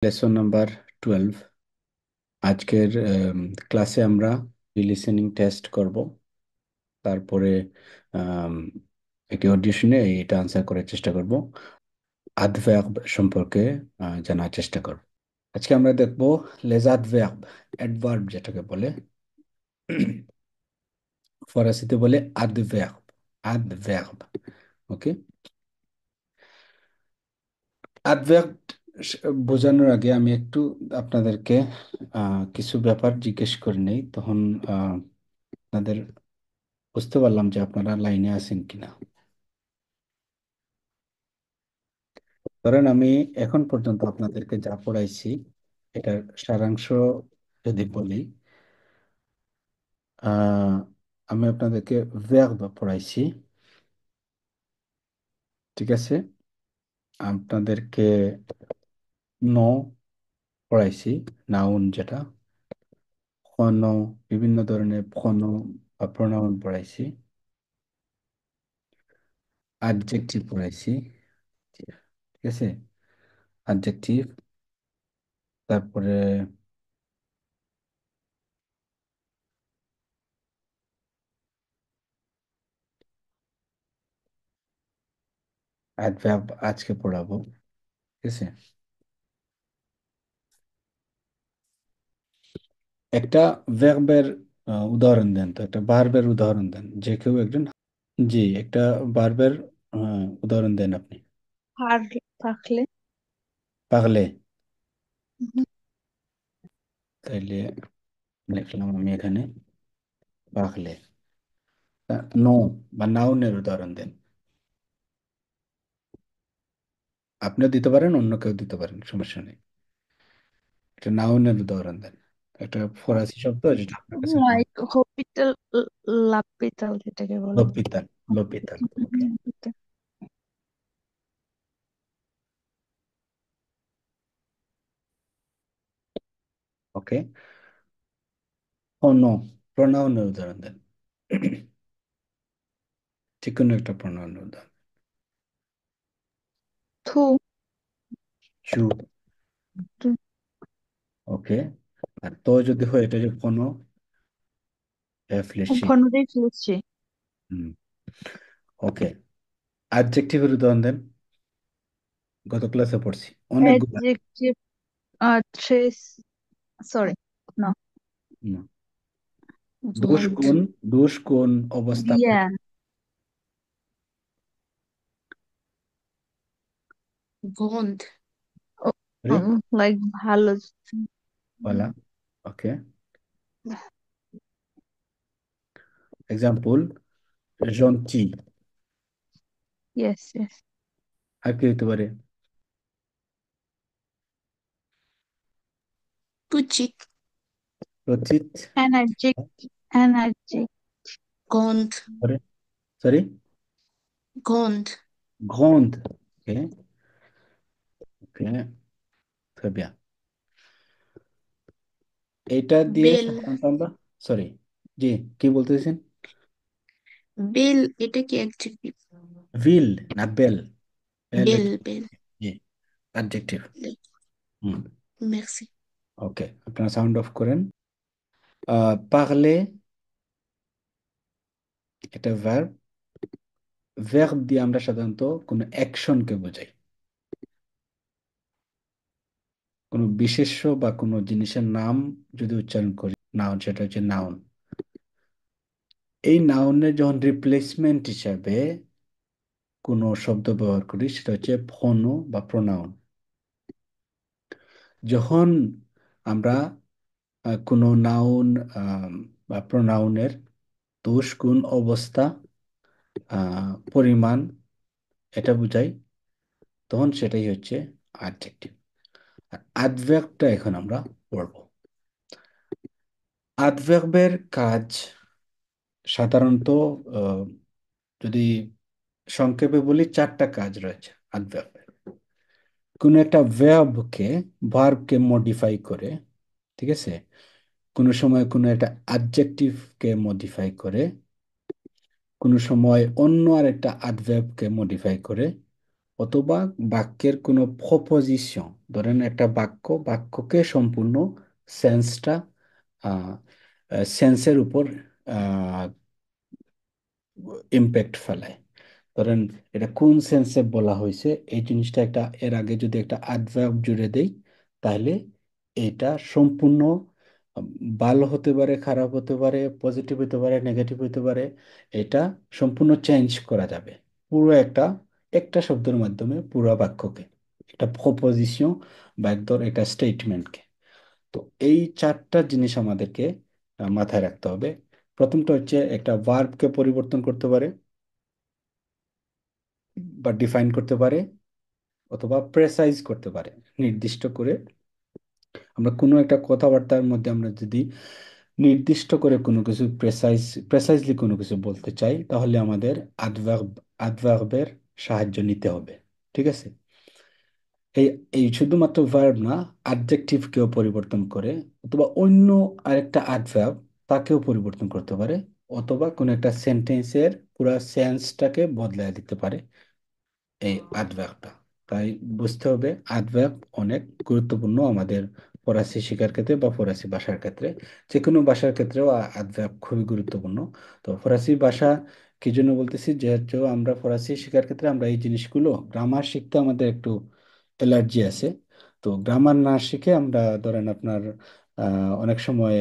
Lesson number 12। আজকের ক্লাসে আমরা লিসেনিং টেস্ট করব। তারপরে আম, একটি অডিও শুনে এটা আনসার করার চেষ্টা করব। অ্যাডভার্ব সম্পর্কে জানার চেষ্টা করব। আজকে আমরা দেখব লেজ অ্যাডভার্ব, অ্যাডভার্ব যেটাকে বলে। ফরাসিতে বলে অ্যাডভার্ব, অ্যাডভার্ব। ওকে, অ্যাডভার্ব বোঝানোর আগে আমি একটু আপনাদেরকে কিছু ব্যাপার জিজ্ঞেস করে নেই, তখন আপনাদের বুঝতে পারলাম যে আপনারা লাইনে আছেন কিনা। ধরেন আমি এখন পর্যন্ত আপনাদেরকে যা পড়াইছি এটার সারাংশ যদি বলি, আহ, আমি আপনাদেরকে ভার্ব পড়াইছি, ঠিক আছে। আপনাদেরকে ন পড়াইছি, নাউন যেটা, খন, বিভিন্ন ধরনের খন বা প্রোনাউন পড়াইছি, অ্যাডজেক্টিভ পড়াইছি, ঠিক আছে। অ্যাডজেক্টিভ, তারপরে অ্যাডভার্ব আজকে পড়াবো, ঠিক আছে। একটা ভার্বের উদাহরণ দেন তো, একটা ভার্বের উদাহরণ দেন, যে কেউ একজন। জি, একটা ভার্বের উদাহরণ দেন আপনি। আর থাকলে পাগলে, উম, তাইলে লিখলাম আমি এখানে পাগলে। নো বা নাউনের উদাহরণ দেন। আপনিও দিতে পারেন, অন্য কেউ দিতে পারেন, সমস্যা নেই। একটা নাউনের উদাহরণ দেন, একটা ফরাসি শব্দ যেটা আপনার কাছে নাউন। লাইক হপিটাল, লাপিটাল যেটাকে বলে। লপিতাল, লপিতাল, ওকে। হসপিটাল। ওকে, ও নো, প্রোনাউনের উদাহরণ দেন। যে কোনো একটা প্রোনাউনের উদাহরণ। থু। চু, ওকে। আর তো যদি হয়, এটা যে কোনো ফ্লেশি। ঘনটাই ফেলেছি। হুম, ওকে। অ্যাডজেক্টিভের উদাহরণ দেন, গত ক্লাসে পড়ছি অনেকগুলো। অ্যাডজেক্টিভ, ট্রেস, সরি, না, হুম, দোষ গন্ধ। কোন, দোষ কোন অবস্থা ইয়া, গন্ধ, লাইক ভালো। বলা, ওকে। এক্সাম্পল, জন্টি। Yes yes. আর কি হতে পারে? পুচিক। রচিত, এনার্জিক, এনার্জিক। গন্ধ, সরি, গন্ধ। গন্ধ, ওকে, ওকে, très bien। এটা দিয়ে বেল, সাধারণত আমরা, সরি, জি, কি বলতেছেন? বেল এটা কি অ্যাডজেক্টিভ? ভিল না বেল? বেল, বেল, বেল। জি, অ্যাডজেক্টিভ। হুম, মেক্সি। ওকে, আপনারা সাউন্ড অফ করেন। পারলে, এটা ভার্ব। ভার্ব দিয়ে আমরা সাধারণত কোনো অ্যাকশনকে বোঝাই, কোনো বিশেষ্য বা কোনো জিনিসের নাম যদি উচ্চারণ করি, নাউন, সেটা হচ্ছে নাউন। এই নাউনের যখন রিপ্লেসমেন্ট হিসাবে কোনো শব্দ ব্যবহার করি, সেটা হচ্ছে ফোনো বা প্রোনাউন। যখন আমরা কোনো নাউন বা প্রোনাউনের দোষ, গুণ, অবস্থা, পরিমাণ এটা বুঝাই, তখন সেটাই হচ্ছে অ্যাডজেক্টিভ। আর অ্যাডভার্বটা এখন আমরা পড়ব। অ্যাডভার্বের কাজ সাধারণত, আহ, যদি সংক্ষেপে বলি, চারটা কাজ রয়েছে অ্যাডভার্বের। কোনো একটা ভার্বকে মডিফাই করে, ঠিক আছে। কোনো সময় কোনো একটা অ্যাডজেক্টিভকে মডিফাই করে, কোনো সময় অন্য আরেকটা অ্যাডভার্বকে মডিফাই করে, অথবা বাক্যের কোনো প্রপোজিশন ধরেন একটা বাক্যকে সম্পূর্ণ সেন্সটা, সেন্সের উপর ইম্প্যাক্ট ফেলায়। ধরেন এটা কোন সেন্সে বলা হয়েছে, এই জিনিসটা একটা এর আগে যদি একটা অ্যাডভার্ব জুড়ে দেই, তাহলে এটা সম্পূর্ণ আম, ভালো হতে পারে, খারাপ হতে পারে, পজিটিভ হতে পারে, নেগেটিভ হতে পারে। এটা সম্পূর্ণ চেঞ্জ করা যাবে পুরো একটা একটা শব্দের মাধ্যমে পুরো বাক্যকে, একটা প্রপোজিশন বা একদম একটা স্টেটমেন্টকে। তো এই চারটা জিনিস আমাদেরকে মাথায় রাখতে হবে। প্রথমটা হচ্ছে একটা ভার্বকে পরিবর্তন করতে পারে বা ডিফাইন করতে পারে, অথবা প্রেসাইজ করতে পারে, নির্দিষ্ট করে। আমরা কোনো একটা কথাবার্তার মধ্যে আমরা যদি নির্দিষ্ট করে কোনো কিছু প্রেসাইজলি কোনো কিছু বলতে চাই, তাহলে আমাদের অ্যাডভার্বের সাহায্য নিতে হবে। ঠিক আছে? এই এই শুধুমাত্র ভার্ব না, অ্যাডজেক্টিভকেও পরিবর্তন করে, অথবা অন্য আরেকটা অ্যাডভার্ব তাকেও পরিবর্তন করতে পারে, অথবা কোনো একটা সেন্টেন্সের পুরো সেন্সটাকে বদলায় দিতে পারে এই অ্যাডভার্বটা। তাই বুঝতে হবে অ্যাডভার্ব অনেক গুরুত্বপূর্ণ আমাদের ফরাসি শেখার ক্ষেত্রে বা ফরাসি ভাষার ক্ষেত্রে। যে কোনো ভাষার ক্ষেত্রেও অ্যাডভার্ব খুবই গুরুত্বপূর্ণ। তো ফরাসি ভাষা কি জন্য বলতেছি, যেহেতু আমরা ফরাসি শেখার ক্ষেত্রে আমরা এই জিনিসগুলো গ্রামার শিখতে আমাদের একটু অ্যালার্জি আছে। তো গ্রামার না শিখে আমরা ধরেন আপনার অনেক সময়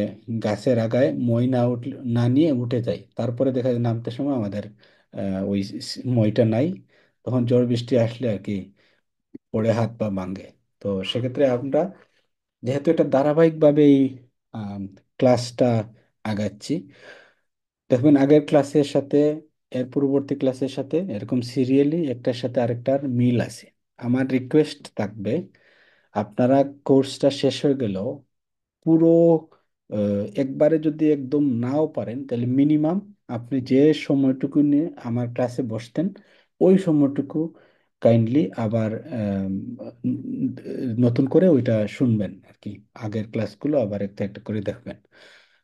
গাছের আগায় মই না নিয়ে উঠে যাই, তারপরে দেখা যায় নামতে সময় আমাদের ওই মইটা নাই। তখন ঝড় বৃষ্টি আসলে আর কি পড়ে হাত পা ভাঙে। তো সেক্ষেত্রে আমরা যেহেতু এটা ধারাবাহিকভাবে এই ক্লাসটা আগাচ্ছি, দেখবেন আগের ক্লাসের সাথে এর পূর্ববর্তী ক্লাসের সাথে এরকম সিরিয়ালি একটার সাথে আরেকটার মিল আছে। আমার রিকোয়েস্ট থাকবে, আপনারা কোর্সটা শেষ হয়ে গেল পুরো একবারে যদি একদম নাও পারেন, তাহলে মিনিমাম আপনি যে সময়টুকু নিয়ে আমার ক্লাসে বসতেন, ওই সময়টুকু কাইন্ডলি আবার নতুন করে ওইটা শুনবেন আর কি। আগের ক্লাসগুলো আবার একটা একটা করে দেখবেন।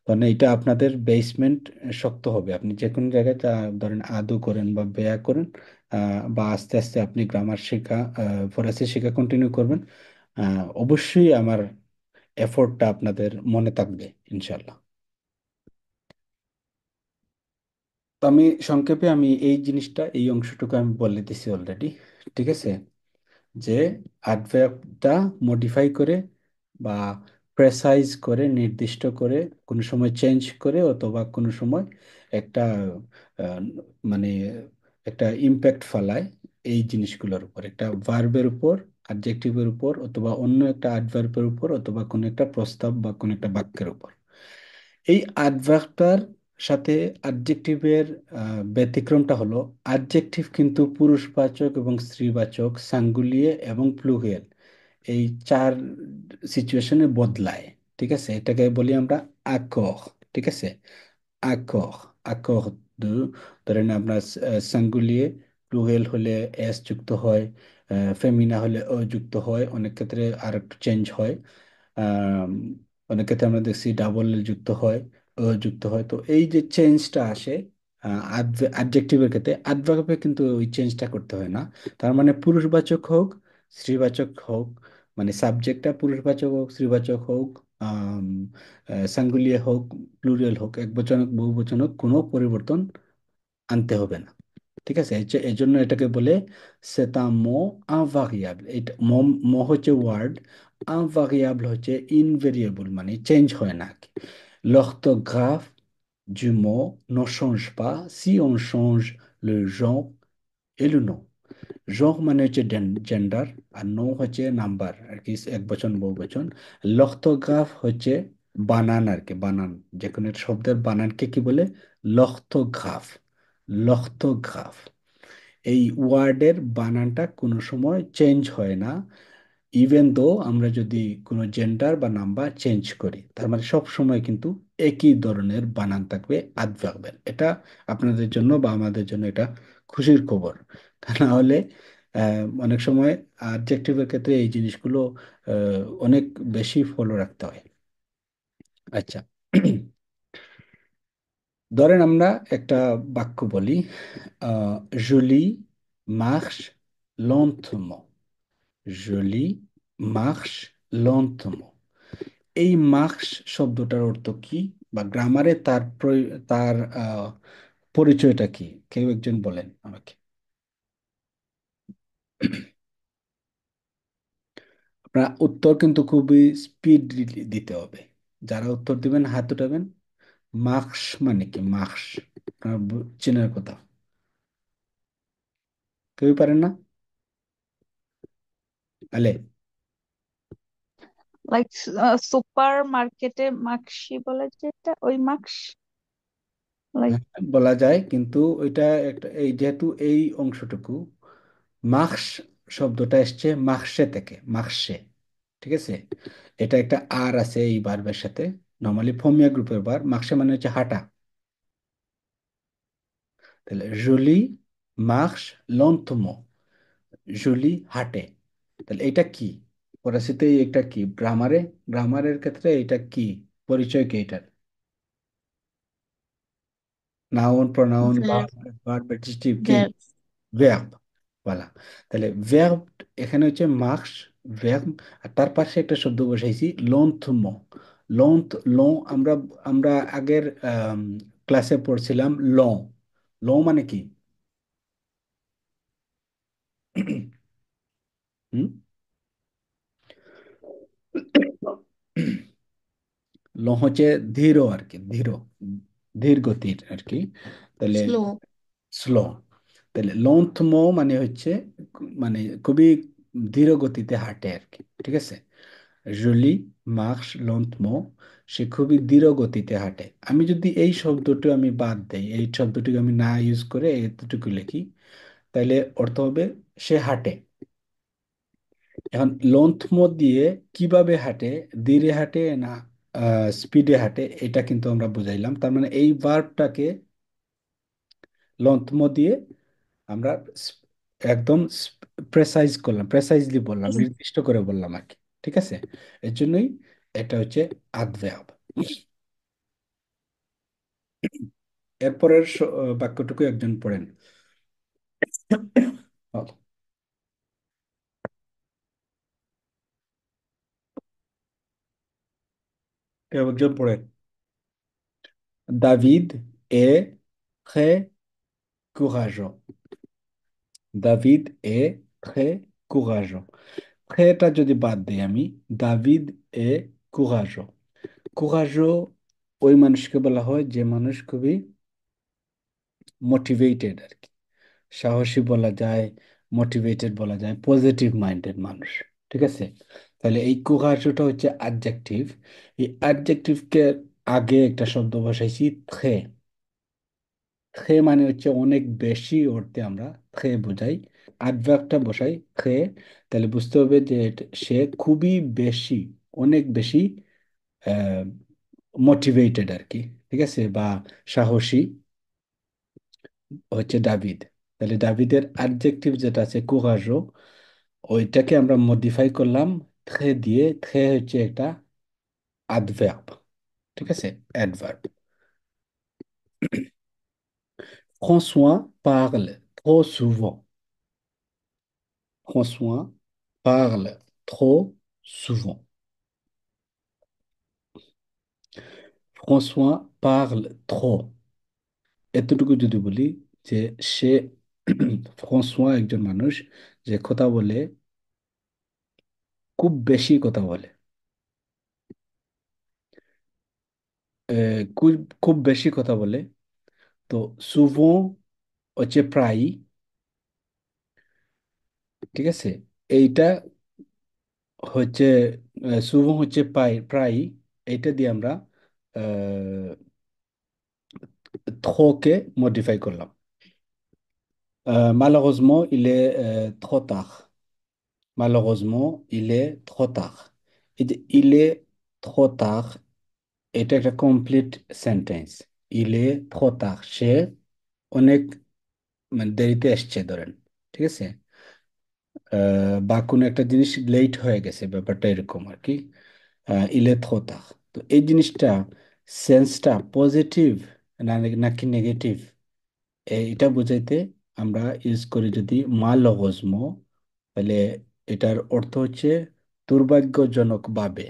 কারণ এটা আপনাদের বেসমেন্ট শক্ত হবে। আপনি যে কোনো জায়গায় ধরেন আদৌ করেন বা বেয়া করেন, বা আস্তে আস্তে আপনি গ্রামার শেখা, ফরাসি শেখা কন্টিনিউ করবেন, অবশ্যই আমার এফোর্টটা আপনাদের মনে থাকবে ইনশাল্লাহ। তো আমি সংক্ষেপে আমি এই জিনিসটা, এই অংশটুকু আমি বলে দিছি অলরেডি। ঠিক আছে? যে অ্যাডভার্বটা মডিফাই করে বা প্রেসাইজ করে, নির্দিষ্ট করে, কোনো সময় চেঞ্জ করে, অথবা কোনো সময় একটা আহ, মানে একটা ইম্প্যাক্ট ফেলায় এই জিনিসগুলোর উপর, একটা ভার্বের উপর, অ্যাডজেক্টিভের উপর, অথবা অন্য একটা অ্যাডভার্বের উপর, অথবা কোনো একটা প্রস্তাব বা কোনো একটা বাক্যের উপর। এই অ্যাডভার্বটার সাথে অ্যাডজেক্টিভের ব্যতিক্রমটা হলো, অ্যাডজেক্টিভ কিন্তু পুরুষবাচক এবং স্ত্রীবাচক, সাঙ্গুলিয়ে এবং প্লুরাল, এই চার সিচুয়েশনে বদলায়। ঠিক আছে? এটাকে বলি আমরা আকর। ঠিক আছে? আকর, আকর দু, ধরেন আপনার সিঙ্গুলিয়ে, প্লুরাল হলে এস যুক্ত হয়, ফেমিনা হলে অ যুক্ত হয়, অনেক ক্ষেত্রে আর একটু চেঞ্জ হয়। আম, অনেক ক্ষেত্রে আমরা দেখছি ডাবল যুক্ত হয়, অ যুক্ত হয়। তো এই যে চেঞ্জটা আসে অ্যাডজেক্টিভের ক্ষেত্রে, অ্যাডভার্বে কিন্তু ওই চেঞ্জটা করতে হয় না। তার মানে পুরুষবাচক হোক, স্ত্রীবাচক হোক, মানে সাবজেক্টটা পুরুষবাচক হোক, স্ত্রীবাচক হোক, সিঙ্গুলিয়ার হোক, প্লুরাল হোক, একবচন হোক, বহুবচন হোক, কোনো পরিবর্তন আনতে হবে না। ঠিক আছে? এই জন্য এটাকে বলে সেটা মো ইনভ্যারিয়েবল। এটা মো, মো হচ্ছে ওয়ার্ড, ইনভ্যারিয়েবল হচ্ছে ইনভেরিয়েবল, মানে চেঞ্জ হয় না। L'orthographe du mot ne change pas si on change le genre et le nom. genre মানে হচ্ছে জেন্ডার, আর নো হচ্ছে নাম্বার আর কি, এক বচন বহু বচন। লক্তগ্রাফ হচ্ছে বানান আর কি, বানান। যে কোনো একটা শব্দের বানানকে কি বলে? লক্তগ্রাফ। লক্তগ্রাফ। এই ওয়ার্ডের বানানটা কোনো সময় চেঞ্জ হয় না, ইভেন দো আমরা যদি কোনো জেন্ডার বা নাম্বার চেঞ্জ করি। তার মানে সব সময় কিন্তু একই ধরনের বানান থাকবে অ্যাডভার্বের। এটা আপনাদের জন্য বা আমাদের জন্য এটা খুশির খবর। তা না হলে অনেক সময় অ্যাডজেক্টিভের ক্ষেত্রে এই জিনিসগুলো অনেক বেশি ফলো রাখতে হয়। আচ্ছা। ধরেন আমরা একটা বাক্য বলি, জুলি মার্শ lentement। জুলি মার্কস লন্তম, এই মার্কস শব্দটার অর্থ কি, বা গ্রামারে তার তার পরিচয়টা কি? কেউ একজন বলেন আমাকে। আপনার উত্তর কিন্তু খুবই স্পিড দিতে হবে। যারা উত্তর দিবেন হাত উঠাবেন। মার্কস মানে কি? মার্কস আপনার চেনার কথা। কেউই পারেন না? আলে, লাইক সুপার মার্কেটে মাক্সি বলে যেটা, ওই মাক্স, লাইক। হ্যাঁ, বলা যায়, কিন্তু ওইটা একটা, এই যেহেতু এই অংশটুকু মার্কস শব্দটা এসছে মার্কসে থেকে, মার্কসে, ঠিক আছে? এটা একটা আর আছে এই ভার্বের সাথে, নর্মালি ফর্মিয়া গ্রুপের ভার। মার্কসে মানে হচ্ছে হাঁটা। তাহলে জলি মার্কস লন্তমো, জলি হাঁটে। তাহলে এটা কি ফরাসিতে? এটা কি গ্রামারে? গ্রামারের ক্ষেত্রে এটা কি পরিচয় কি এটার? নাউন, প্রোনাউন, ভেব। ভার্ব, অ্যাডজেক্টিভ কি? ভেব। ভার্ব। বলা। তাহলে ভার্ব এখানে হচ্ছে মার্কস, ভার্ব। আর তার পাশে একটা শব্দ বসাইছি লন্থম। লন্থ, ল, আমরা আমরা আগের ক্লাসে পড়ছিলাম ল। ল মানে কি? হুম? ল হচ্ছে ধীর আর কি, ধীর, ধীর গতির আর কি। তাহলে স্লো। স্লো। তাহলে লংথমো মানে হচ্ছে মানে খুবই ধীর গতিতে হাঁটে আর কি, ঠিক আছে? জলি মার্কস লংথমো, সে খুবই ধীর গতিতে হাঁটে। আমি যদি এই শব্দটি আমি বাদ দেই, এই শব্দটিকে আমি না ইউজ করে এতটুকু লিখি, তাহলে অর্থ হবে সে হাঁটে। এখন লংথমো দিয়ে কিভাবে হাঁটে, ধীরে হাঁটে না স্পিডে হাঁটে, এটা কিন্তু আমরা বুঝাইলাম। তার মানে এই ভার্বটাকে লংথমো দিয়ে আমরা একদম প্রেসাইজ করলাম, প্রেসাইজলি বললাম, নির্দিষ্ট করে বললাম আর কি, ঠিক আছে? এর জন্যই এটা হচ্ছে অ্যাডভার্ব। এরপরের বাক্যটুকু একজন পড়েন। কেউ একজন পড়েন। David est très courageux. David est très courageux. Très-টা যদি বাদ দিই আমি, দাভিদ এ কুরাজো। কুরাজো ওই মানুষকে বলা হয় যে মানুষ খুবই মোটিভেটেড আর কি, সাহসী বলা যায়, মোটিভেটেড বলা যায়, পজিটিভ মাইন্ডেড মানুষ, ঠিক আছে? তাহলে এই কুরাজোটা হচ্ছে অ্যাডজেক্টিভ। এই অ্যাডজেক্টিভকে আগে একটা শব্দ বসাইছি থ্রে। থ্রে মানে হচ্ছে অনেক বেশি অর্থে আমরা থ্রে বোঝাই। অ্যাডভার্বটা বসাই থ্রে, তাহলে বুঝতে হবে যে সে খুবই বেশি, অনেক বেশি মোটিভেটেড আর কি, ঠিক আছে? বা সাহসী হচ্ছে ডাভিদ। তাহলে ডাভিদের অ্যাডজেক্টিভ যেটা আছে কুরাজো, ওইটাকে আমরা মডিফাই করলাম থ্রে দিয়ে। থ্রে হচ্ছে একটা অ্যাডভার্ব, ঠিক আছে? Adverb. François parle trop souvent. François parle trop souvent. François parle trop। এতটুকু যদি বলি যে সে ফ্রান্সোয়া একজন মানুষ যে কথা বলে, খুব বেশি কথা বলে। খুব খুব বেশি কথা বলে। তো সুভো হচ্ছে প্রায়, ঠিক আছে? এইটা হচ্ছে সুভো হচ্ছে প্রায় প্রায়, এইটা দিয়ে আমরা থ্রোকে মডিফাই করলাম। Malheureusement, il est trop tard. Malheureusement, il est trop tard. Il est trop tard, এটা একটা complete sentence. il est trop tard, সে অনেক মানে দেরিতে এসছে ধরেন, ঠিক আছে? বা কোনো একটা জিনিস লেট হয়ে গেছে, ব্যাপারটা এরকম আর কি। il est trop tard। তো এই জিনিসটা সেন্সটা পজিটিভ নাকি নেগেটিভ, এটা বুঝাইতে আমরা ইউজ করি যদি মালগজম, তাহলে এটার অর্থ হচ্ছে দুর্ভাগ্যজনকভাবে।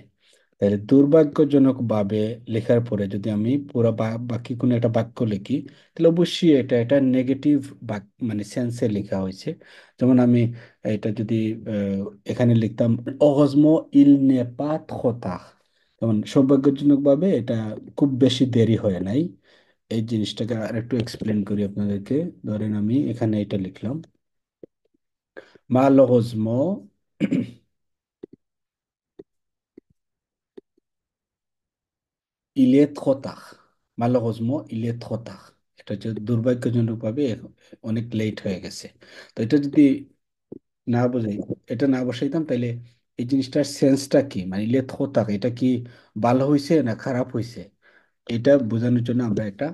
তাহলে দুর্ভাগ্যজনকভাবে লেখার পরে যদি আমি পুরো বাকি কোনো একটা বাক্য লিখি, তাহলে অবশ্যই এটা নেগেটিভ মানে সেন্সে লেখা হয়েছে। যেমন আমি এটা যদি এখানে লিখতাম heureusement il n'est pas trop tard, যেমন সৌভাগ্যজনকভাবে এটা খুব বেশি দেরি হয় নাই। এই জিনিসটাকে আর একটু এক্সপ্লেন করি আপনাদেরকে। ধরেন আমি এখানে এটা লিখলাম malheureusement il est trop tard, malheureusement il est trop tard। এটা হচ্ছে দুর্ভাগ্যজনকভাবে অনেক লেট হয়ে গেছে। তো এটা যদি না বোঝাই, এটা না বসাইতাম, তাহলে এই জিনিসটার সেন্সটা কি, মানে ইলে trop tard এটা কি ভালো হয়েছে না খারাপ হয়েছে, এটা বোঝানোর জন্য আমরা একটা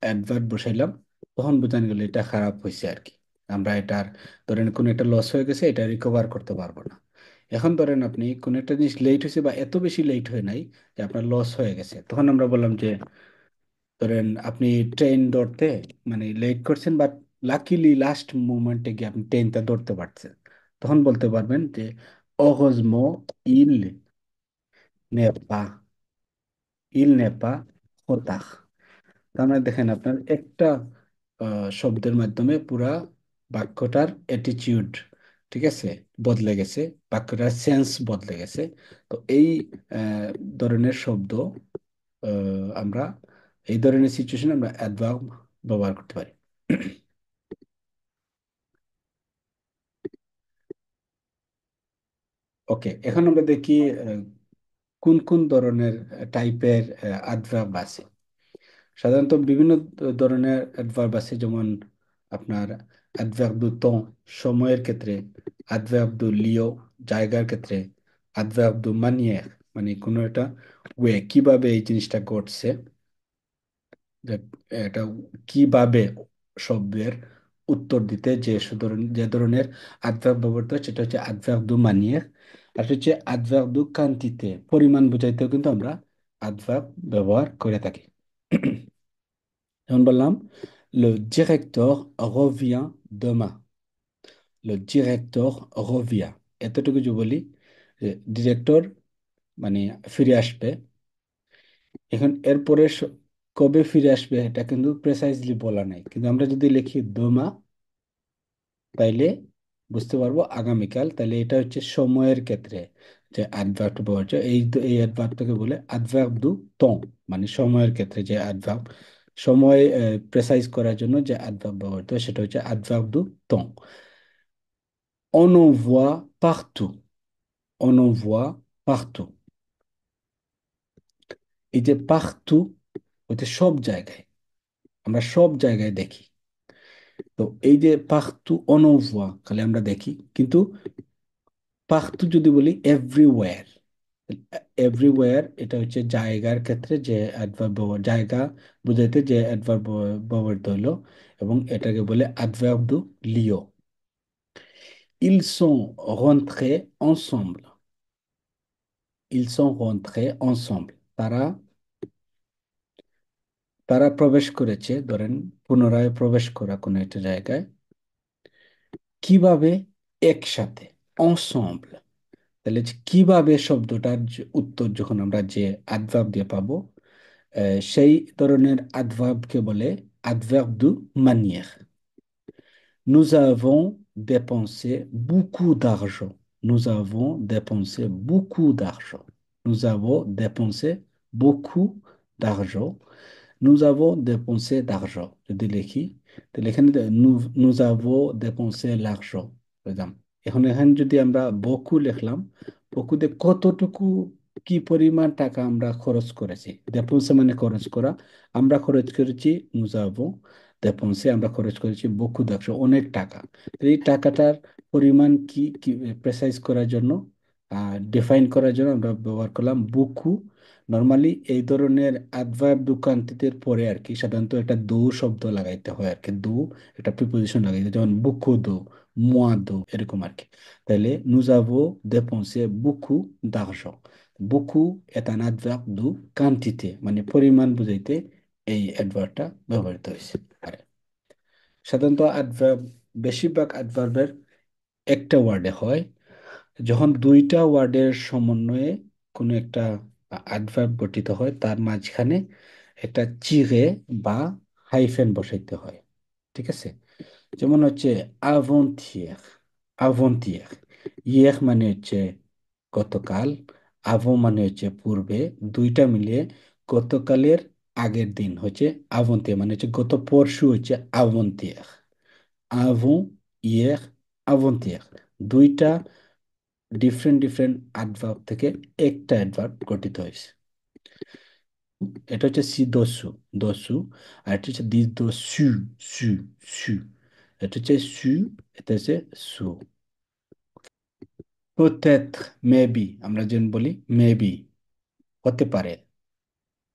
অ্যাডভার্ব বসাইলাম। তখন বোঝানো গেল এটা খারাপ হয়েছে আর কি। আমরা এটার, ধরেন কোনো একটা লস হয়ে গেছে, এটা রিকভার করতে পারবো না। এখন ধরেন আপনি কোনো একটা জিনিস লেট হয়েছে বা এত বেশি লেট হয় নাই যে আপনার লস হয়ে গেছে, তখন আমরা বললাম যে, ধরেন আপনি ট্রেন ধরতে মানে লেট করছেন, বাট লাকিলি লাস্ট মোমেন্টে গিয়ে আপনি ট্রেনটা ধরতে পারছেন, তখন বলতে পারবেন যে heureusement il n'est pas il n'est pas trop tard। তার মানে দেখেন আপনার একটা শব্দের মাধ্যমে পুরা বাক্যটার অ্যাটিটিউড, ঠিক আছে, বদলে গেছে, বাক্যটার সেন্স বদলে গেছে। তো এই আহ, ধরনের শব্দ আমরা এই ধরনের সিচুয়েশনে আমরা অ্যাডভার্ব ব্যবহার করতে পারি। ওকে, এখন আমরা দেখি কোন কোন ধরনের টাইপের অ্যাডভার্ব আছে। সাধারণত বিভিন্ন ধরনের অ্যাডভার্ব আছে, যেমন আপনার অ্যাডভার্ব দু টং সময়ের ক্ষেত্রে, অ্যাডভার্ব দু লিও জায়গার ক্ষেত্রে, অ্যাডভার্ব দু মানিয়ের মানে কোনো একটা ওয়ে কিভাবে এই জিনিসটা ঘটছে, যে এটা কিভাবে শব্দের উত্তর দিতে যে ধরনের অ্যাডভার্ব ব্যবহৃত হয় সেটা হচ্ছে অ্যাডভার্ব দু মানিয়ের। আর এটা হচ্ছে অ্যাডভার্ব দু কান্তিতে, পরিমাণ বোঝাইতেও কিন্তু আমরা অ্যাডভার্ব ব্যবহার করে থাকি। যেমন বললাম, le directeur revient demain, le directeur revient, এতটুকু যদি বলি ডিরেক্টর মানে ফিরে আসবে। এখন এরপরে কবে ফিরে আসবে এটা কিন্তু প্রেসাইজলি বলা নাই, কিন্তু আমরা যদি লিখি দোমা, তাইলে বুঝতে পারবো আগামীকাল। তাইলে এটা হচ্ছে সময়ের ক্ষেত্রে যে অ্যাডভার্ব ব্যবহার হচ্ছে, এই অ্যাডভার্বটাকে বলে অ্যাডভার্ব দু টং, মানে সময়ের ক্ষেত্রে যে অ্যাডভার্ব, সময় প্রেসাইজ করার জন্য যে অ্যাডভার্ব ব্যবহৃত হয় সেটা হচ্ছে অ্যাডভার্ব দু টং। On en voit partout, on en voit partout। এই যে পাখতু হচ্ছে সব জায়গায়, আমরা সব জায়গায় দেখি। তো এই যে পাখতু অনভুয়া খালি আমরা দেখি, কিন্তু পাখতু যদি বলি এভরিওয়্যার, এভরিওয়্যার এটা হচ্ছে জায়গার ক্ষেত্রে যে অ্যাডভার্ব জায়গা বুঝাইতে যে অ্যাডভার্ব ব্যবহৃত হলো, এবং এটাকে বলে অ্যাডভার্ব দু লিও। Ils sont rentrés ensemble, ils sont rentrés ensemble। তারা তারা প্রবেশ করেছে, ধরেন পুনরায় প্রবেশ করা কোনো একটা জায়গায়, কিভাবে, একসাথে, ensemble। তাহলে যে কিভাবে শব্দটার যে উত্তর যখন আমরা যে অ্যাডভার্ব দিয়ে পাবো, সেই ধরনের অ্যাডভার্বকে বলে অ্যাডভার্ব দু মানিয়ার। Nous avons dépensé beaucoup d'argent, nous avons dépensé beaucoup d'argent, nous avons dépensé beaucoup d'argent, nous avons dépensé d'argent যদি লিখি, তাহলে এখানে nous avons dépensé l'argent বুঝলাম। এখন এখানে যদি আমরা বকু লিখলাম, বকুতে কতটুকু কি পরিমাণ টাকা আমরা খরচ করেছি, dépensé মানে খরচ করা, আমরা খরচ করেছি nous avons dépensé, আমরা খরচ করেছি beaucoup d'argent অনেক টাকা। তো এই টাকাটার পরিমাণ কি কি প্রেসাইজ করার জন্য, ডিফাইন করার জন্য আমরা ব্যবহার করলাম বুকু। নর্মালি এই ধরনের অ্যাডভার্ব দোকানটিতে পরে আর কি সাধারণত একটা দো শব্দ লাগাইতে হয় আর কি, দো একটা প্রিপোজিশন লাগাইতে, যেমন বুকু দো, moi দো, এরকম আর কি। তাহলে nous avons dépensé beaucoup d'argent, beaucoup est un adverbe de quantité মানে পরিমাণ বুঝাইতে এই অ্যাডভার্বটা ব্যবহৃত হয়েছে। আর সাধারণত অ্যাডভার্ব, বেশিরভাগ অ্যাডভার্বের একটা ওয়ার্ডে হয়, যখন দুইটা ওয়ার্ডের সমন্বয়ে কোনো একটা অ্যাডভার্ব গঠিত হয়, তার মাঝখানে একটা চিরে বা হাইফেন বসাইতে হয়। ঠিক আছে? যেমন হচ্ছে avant-hier, avant-hier, ইয়ের মানে হচ্ছে গতকাল, আভো মানে হচ্ছে পূর্বে, দুইটা মিলিয়ে গতকালের আগের দিন হচ্ছে avant-hier, মানে হচ্ছে গত পরশু হচ্ছে avant-hier, avant, hier, avant-hier, দুইটা ডিফারেন্ট ডিফারেন্ট অ্যাডভার্ব থেকে একটা অ্যাডভার্ব গঠিত হয়েছে। এটা হচ্ছে সি দস্যু, দস্যু। আর এটা হচ্ছে দি দস্যু, সু, সু। এটা হচ্ছে সু, এটা হচ্ছে সু। peut-être, মেবি, আমরা যেন বলি মেবি, হতে পারে।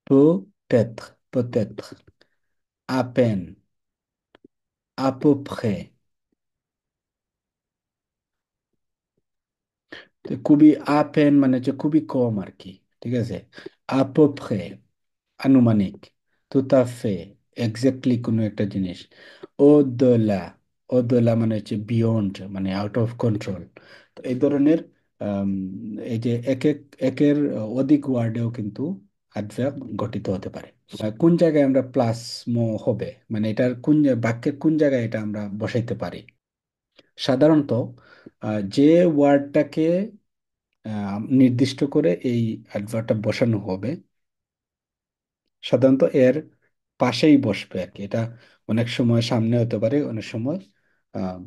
peut-être, peut-être, à peine, à peu près। তো খুবই à peine মানে হচ্ছে খুবই কম আর কি। ঠিক আছে? à peu près, আনুমানিক। tout à fait, এক্স্যাক্টলি কোনো একটা জিনিস। ও দোলা, ও দোলা মানে হচ্ছে বিয়ন্ড, মানে আউট অফ কন্ট্রোল। তো এই ধরনের আম, এই যে একের অধিক ওয়ার্ডেও কিন্তু অ্যাডভার্ব গঠিত হতে পারে। কোন জায়গায় আমরা প্লাস মো হবে, মানে এটার বাক্যের কোন জায়গায় এটা আমরা বসাইতে পারি? সাধারণত যে ওয়ার্ডটাকে নির্দিষ্ট করে এই অ্যাডভার্বটা বসানো হবে, সাধারণত এর পাশেই বসবে আর কি। এটা অনেক সময় সামনে হতে পারে, অনেক সময় আহ,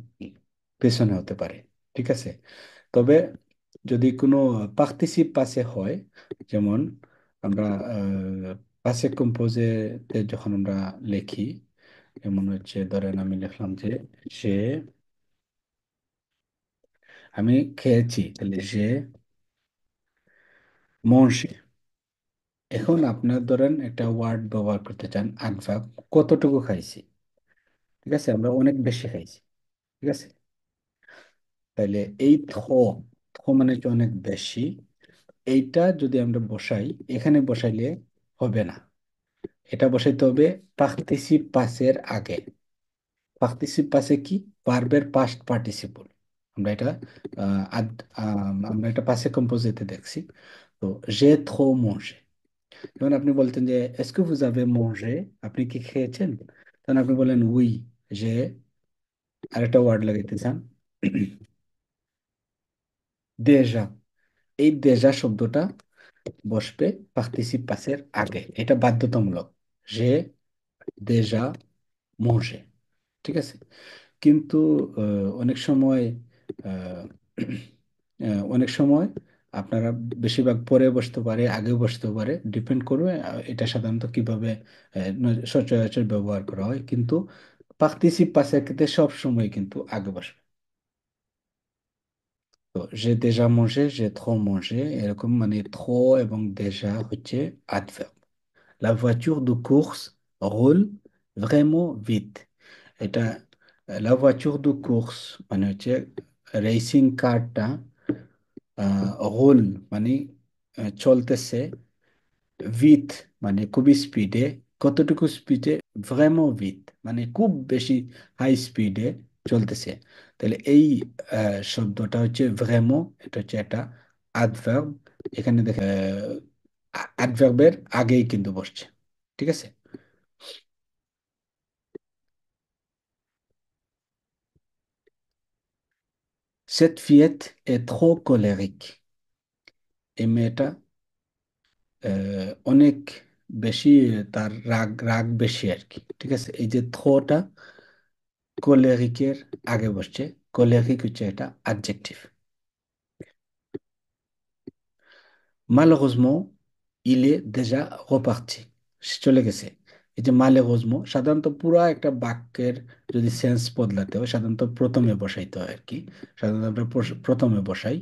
পেছনে হতে পারে। ঠিক আছে? তবে যদি কোনো পার্টিসিপ পাশে হয়, যেমন আমরা পাশে কম্পোজে যখন আমরা লিখি, যেমন হচ্ছে ধরেন আমি লিখলাম যে সে, আমি খেয়েছি, তাহলে সে মংসে। এখন আপনার ধরেন একটা ওয়ার্ড ব্যবহার করতে চান, অ্যাডভার্ব, কতটুকু খাইছি। ঠিক আছে? আমরা অনেক বেশি খাইছি। ঠিক আছে? তাইলে এই থ মানে হচ্ছে অনেক বেশি। এইটা যদি আমরা বসাই, এখানে বসাইলে হবে না। এটা বসাইতে হবে পার্টিসিপ পাসের আগে। পার্টিসিপ পাসে কি? ভার্বের পাস্ট পার্টিসিপল। আমরা এটা আমরা এটা পাসে কম্পোজিটে দেখছি। তো যে থ্রো মঙ্গে, যেমন আপনি বলতেন যে এসকে vous avez mangé, আপনি কি খেয়েছেন? তখন আপনি বলেন উই, যে আরেকটা ওয়ার্ড লাগাইতে চান déjà, এই déjà শব্দটা বসবে পার্টিসিপ পাসের আগে। এটা বাধ্যতামূলক, যে déjà mangé। ঠিক আছে? কিন্তু অনেক সময় আহ, অনেক সময় আপনারা, বেশিরভাগ পরে বসতে পারে, আগে বসতে পারে, ডিপেন্ড করবে এটা সাধারণত কিভাবে সচরাচর ব্যবহার করা হয়। কিন্তু পার্টিসিপ পাসের ক্ষেত্রে সব সময় কিন্তু আগে বসবে। তো যে déjà mangé, যে trop mangé, এরকম মানে trop এবং déjà হচ্ছে adverbe। La voiture de course roule vraiment vite। এটা la voiture de course মানে হচ্ছে রেসিং কারটা রোল মানে চলতেছে, ভিত মানে খুবই স্পিডে। কতটুকু স্পিডে? ভ্রেমো ভিত মানে খুব বেশি হাই স্পিডে চলতেছে। তাহলে এই শব্দটা হচ্ছে ভ্রেমো, এটা হচ্ছে একটা অ্যাডভার্ব। এখানে দেখে অ্যাডভার্বের আগেই কিন্তু বসছে। ঠিক আছে? Cette fillette est trop colérique। এই মেয়েটা অনেক বেশি, তার রাগ রাগ বেশি আর কি। ঠিক আছে? এই যে থোটা কোলেরিকের আগে বসছে। কোলেরিক হচ্ছে এটা adjective. malheureusement il est déjà reparti, সে চলে গেছে। এই যে malheureusement, সাধারণত পুরা একটা বাক্যের যদি সেন্স বদলাতে হয়, সাধারণত প্রথমে বসাইতে হয় আর কি। সাধারণত আমরা প্রথমে বসাই।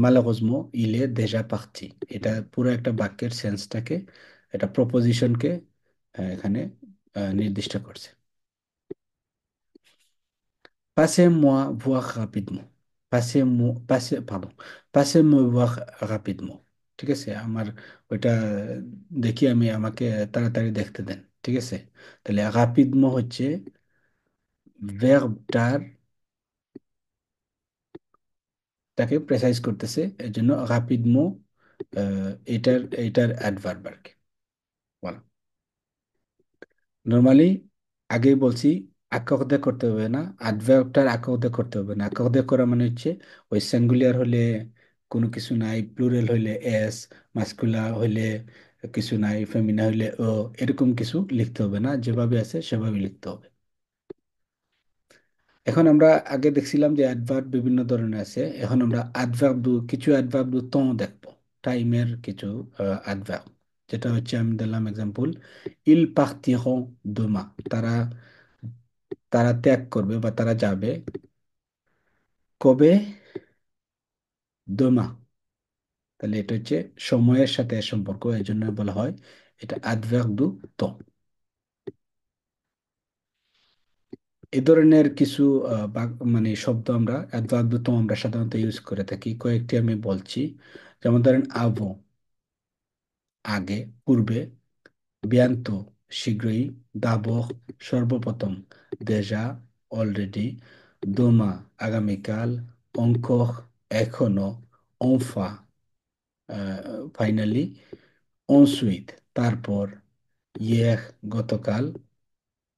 malheureusement il est déjà parti, এটা পুরো একটা বাক্যের সেন্সটাকে, এটা প্রপোজিশনকে এখানে নির্দিষ্ট করছে। Passez-moi voir rapidement. Pardon. Passez-me voir rapidement। ঠিক আছে? আমার ওইটা দেখি, আমি, আমাকে তাড়াতাড়ি দেখতে দেন। ঠিক আছে? তাহলে rapidement হচ্ছে ভার্বটার টেক্সটটাকে প্রেসাইজ করতেছে, এর জন্য রাপিডমো এটার এটার অ্যাডভার্ব আর কি। বলো। নর্মালি আগেই বলছি, আকাউদে করতে হবে না, অ্যাডভার্বটার আকাউদে করতে হবে না। আকাউদে করা মানে হচ্ছে ওই সিঙ্গুলার হলে কোনো কিছু নাই, প্লুরাল হইলে এস, মাস্কুলার হইলে কিছু নাই, ফেমিনা হইলে ও, এরকম কিছু লিখতে হবে না, যেভাবে আছে সেভাবে লিখতে হবে। এখন আমরা আগে দেখছিলাম যে অ্যাডভার্ব বিভিন্ন ধরনের আছে, এখন আমরা কিছু অ্যাডভার্ব দু তো দেখবো, টাইমের কিছু অ্যাডভার্ব। যেটা হচ্ছে আমি দিলাম এক্সাম্পল, ইল পার্tiront demain, তারা তারা ত্যাগ করবে বা তারা যাবে কবে, demain। তাহলে এটা হচ্ছে সময়ের সাথে এর সম্পর্ক, এই জন্য বলা হয় এটা অ্যাডভার্ব দু temps। এই ধরনের কিছু মানে শব্দ আমরা অ্যাডভার্ব দু temps আমরা সাধারণত ইউজ করে থাকি, কয়েকটি আমি বলছি। যেমন ধরেন আভো, আগে, পূর্বে, বিয়ান্তো, শীঘ্রই, দাবর, সর্বপ্রথম, দেজা, অলরেডি, দোমা, আগামীকাল, অঙ্কর, এখনো, অনফা, ফাইনালি, অনসুইট, তারপর, ইয়ের, গতকাল।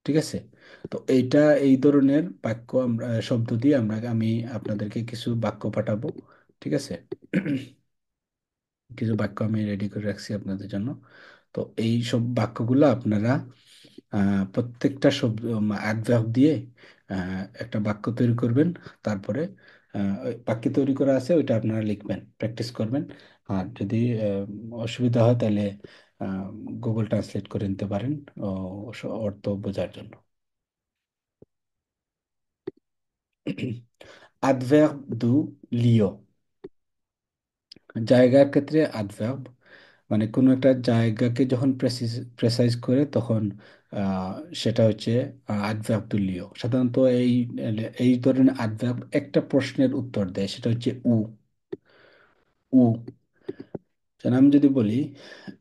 ঠিক আছে? তো এইটা, এই ধরনের বাক্য আমরা শব্দ দিয়ে আমি আপনাদেরকে কিছু বাক্য পাঠাবো। ঠিক আছে? কিছু বাক্য আমি রেডি করে রাখছি আপনাদের জন্য। তো এই সব বাক্যগুলো আপনারা প্রত্যেকটা শব্দ অ্যাডভার্ব দিয়ে একটা বাক্য তৈরি করবেন। তারপরে ওই বাক্য তৈরি করা আছে ওইটা আপনারা লিখবেন, প্র্যাকটিস করবেন। আর যদি অসুবিধা হয় তাহলে গুগল ট্রান্সলেট করে নিতে পারেন অর্থ বোঝার জন্য। অ্যাডভার্ব দু লিও, জায়গার ক্ষেত্রে অ্যাডভার্ব মানে কোনো একটা জায়গাকে যখন প্রেসাইজ করে তখন আহ, সেটা হচ্ছে অ্যাডভার্ব তুল্য। সাধারণত এই এই ধরনের অ্যাডভার্ব একটা প্রশ্নের উত্তর দেয়, সেটা হচ্ছে উ। উ, যেন আমি যদি বলি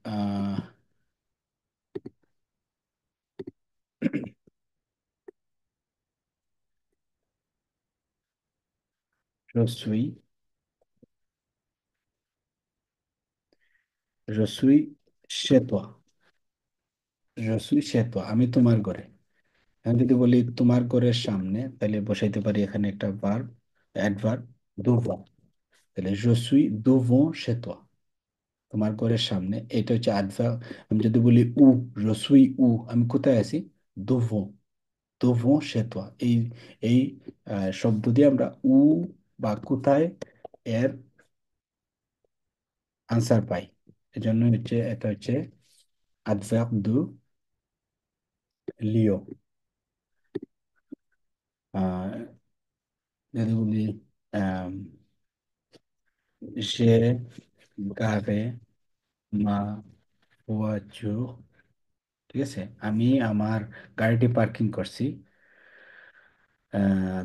আহ রসুই, রসুই শ্বেত, রসুই শ্বেত, আমি তোমার ঘরে। আমি যদি বলি তোমার ঘরের সামনে, তাহলে বসাইতে পারি এখানে একটা ভার্ব, অ্যাডভার্ব, devant। তাহলে রসুই devant chez toi, তোমার ঘরের সামনে, এটা হচ্ছে অ্যাডভার্ব। আমি যদি বলি উ, রসুই উ, আমি কোথায় আছি, devant, devant chez toi। এই শব্দ দিয়ে আমরা উ বা কোথায় এর আনসার পাই। এজন্য হচ্ছে এটা হচ্ছে অ্যাডভার্ব দু লিও। যদি বলি আহ, j'ai garé ma voiture, ঠিক আছে, আমি আমার গাড়িটি পার্কিং করছি।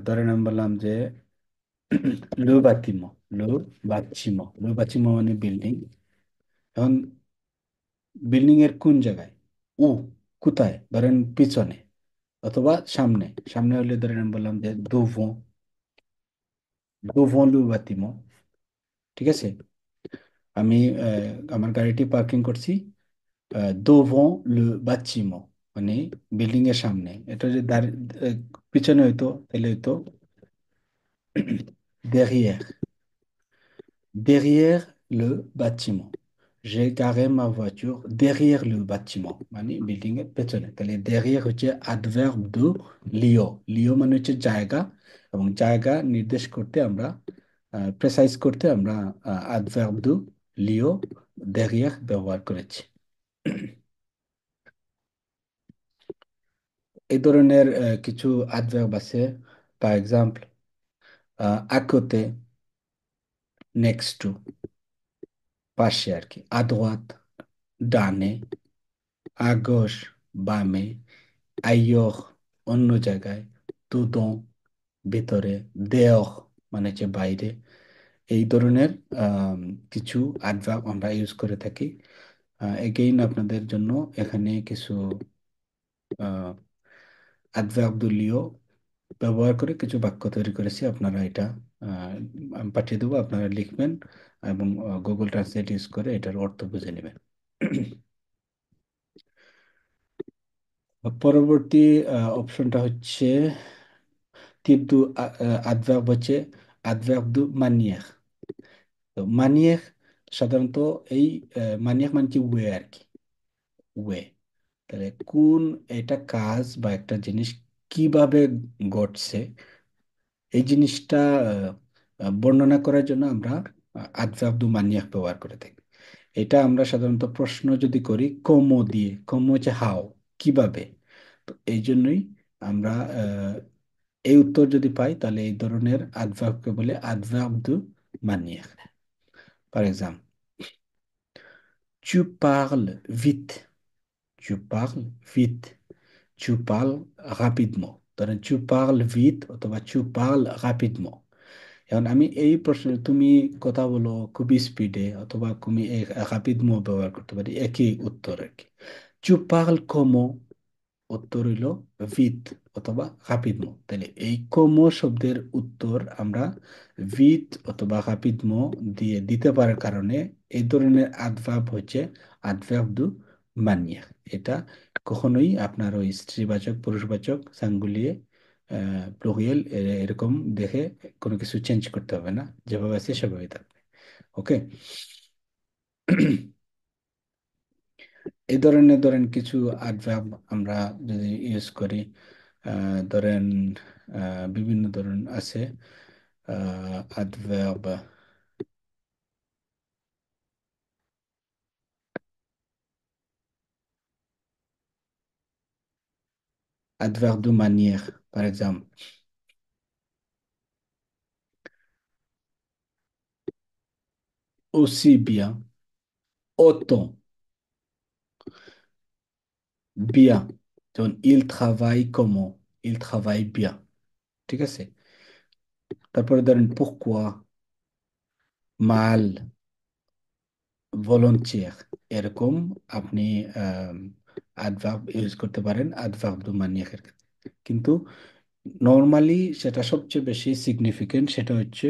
ধরেন আমি বললাম যে লো বাতিমো, লো লো বাতিমো মানে বিল্ডিং। এখন বিল্ডিং এর কোন জায়গায়, ও, কোথায়, ধরেন পিছনে অথবা সামনে। সামনে হলে ধরেন আমি বললাম যে দোভো লো বাতিমো। ঠিক আছে? আমি আমার গাড়িটি পার্কিং করছি দোভো লো বাতিমো, মানে বিল্ডিং এর সামনে। এটা যদি আহ, পিছনে হইতো তাহলে হইতো derrière, derrière le bâtiment। J'ai garé ma voiture derrière le bâtiment, মানে বিল্ডিং এর পেছনে। তাহলে derrière হচ্ছে অ্যাডভার্ব দু লিও। লিও মানে হচ্ছে জায়গা, এবং জায়গা নির্দেশ করতে আমরা, প্রেসাইজ করতে আমরা অ্যাডভার্ব দু লিও, derrière ব্যবহার করেছি। এই ধরনের কিছু অ্যাডভার্ব আছে। For example, à côté, next to, পাশে আর কি, à droite, ডানে, à gauche, বামে, আইয়র, অন্য জায়গায়, দুদন, ভিতরে, দেয়র মানে হচ্ছে বাইরে। এই ধরনের আম, কিছু অ্যাডভার্ব আমরা ইউজ করে থাকি। এগেইন আপনাদের জন্য এখানে কিছু অ্যাডভার্ব দলীয় ব্যবহার করে কিছু বাক্য তৈরি করেছি, আপনারা এটা আহ, আমি পাঠিয়ে দেবো, আপনারা লিখবেন এবং গুগল ট্রান্সলেট ইউজ করে এটার অর্থ বুঝে নেবেন। পরবর্তী অপশনটা হচ্ছে তিব্দু আদভার্ব হচ্ছে আদভার্ব দু মানিয়ার। তো মানিয়ার সাধারণত এই মানিয়ার মানে কি ওয়ে আর কি, ওয়ে। তাহলে কোন এটা কাজ বা একটা জিনিস কিভাবে ঘটছে, এই জিনিসটা বর্ণনা করার জন্য আমরা আদভার্ব দু মানিয়াক ব্যবহার করে থাকি। এটা আমরা সাধারণত প্রশ্ন যদি করি কমো দিয়ে, কমো হচ্ছে হাও, কিভাবে। তো এই জন্যই আমরা এই উত্তর যদি পাই তাহলে এই ধরনের অ্যাডভার্বকে বলে অ্যাডভার্ব দু মানিয়াক। For example, tu parles vite, tu parles vite, tu parles rapidement। ধরেন tu parles vite অথবা tu parles rapidement। এখন আমি এই প্রশ্নে তুমি কথা বলো খুবই স্পিডে অথবা তুমি রাপিডমো ব্যবহার করতে পারি, একই উত্তর আর কি। tu parles comment, উত্তর হইল ভিত অথবা রাপিডমো। তাহলে এই কমো শব্দের উত্তর আমরা ভিত অথবা রাপিডমো দিয়ে দিতে পারার কারণে এই ধরনের অ্যাডভার্ব হচ্ছে অ্যাডভার্ব দু মানিয়া। এটা কখনোই আপনার ওই স্ত্রীবাচক পুরুষবাচক সাঙ্গুলিয়ে প্লুরিয়াল এরকম দেখে কোনো কিছু চেঞ্জ করতে হবে না, যেভাবে আছে সেভাবেই থাকবে। ওকে। এই ধরনের ধরেন কিছু অ্যাডভার্ব আমরা যদি ইউজ করি, ধরেন বিভিন্ন ধরন আছে adverb. Adverbe de manière, par exemple. Aussi bien, autant, bien। যেমন il travaille comment, il travaille bien। ঠিক আছে। তারপরে ধরেন pourquoi, mal, volontiers। এরকম আপনি অ্যাডভার্ব ইউজ করতে পারেন অ্যাডভার্ব দু মানিয়াকের ক্ষেত্রে। কিন্তু নর্মালি সেটা সবচেয়ে বেশি সিগনিফিকেন্ট সেটা হচ্ছে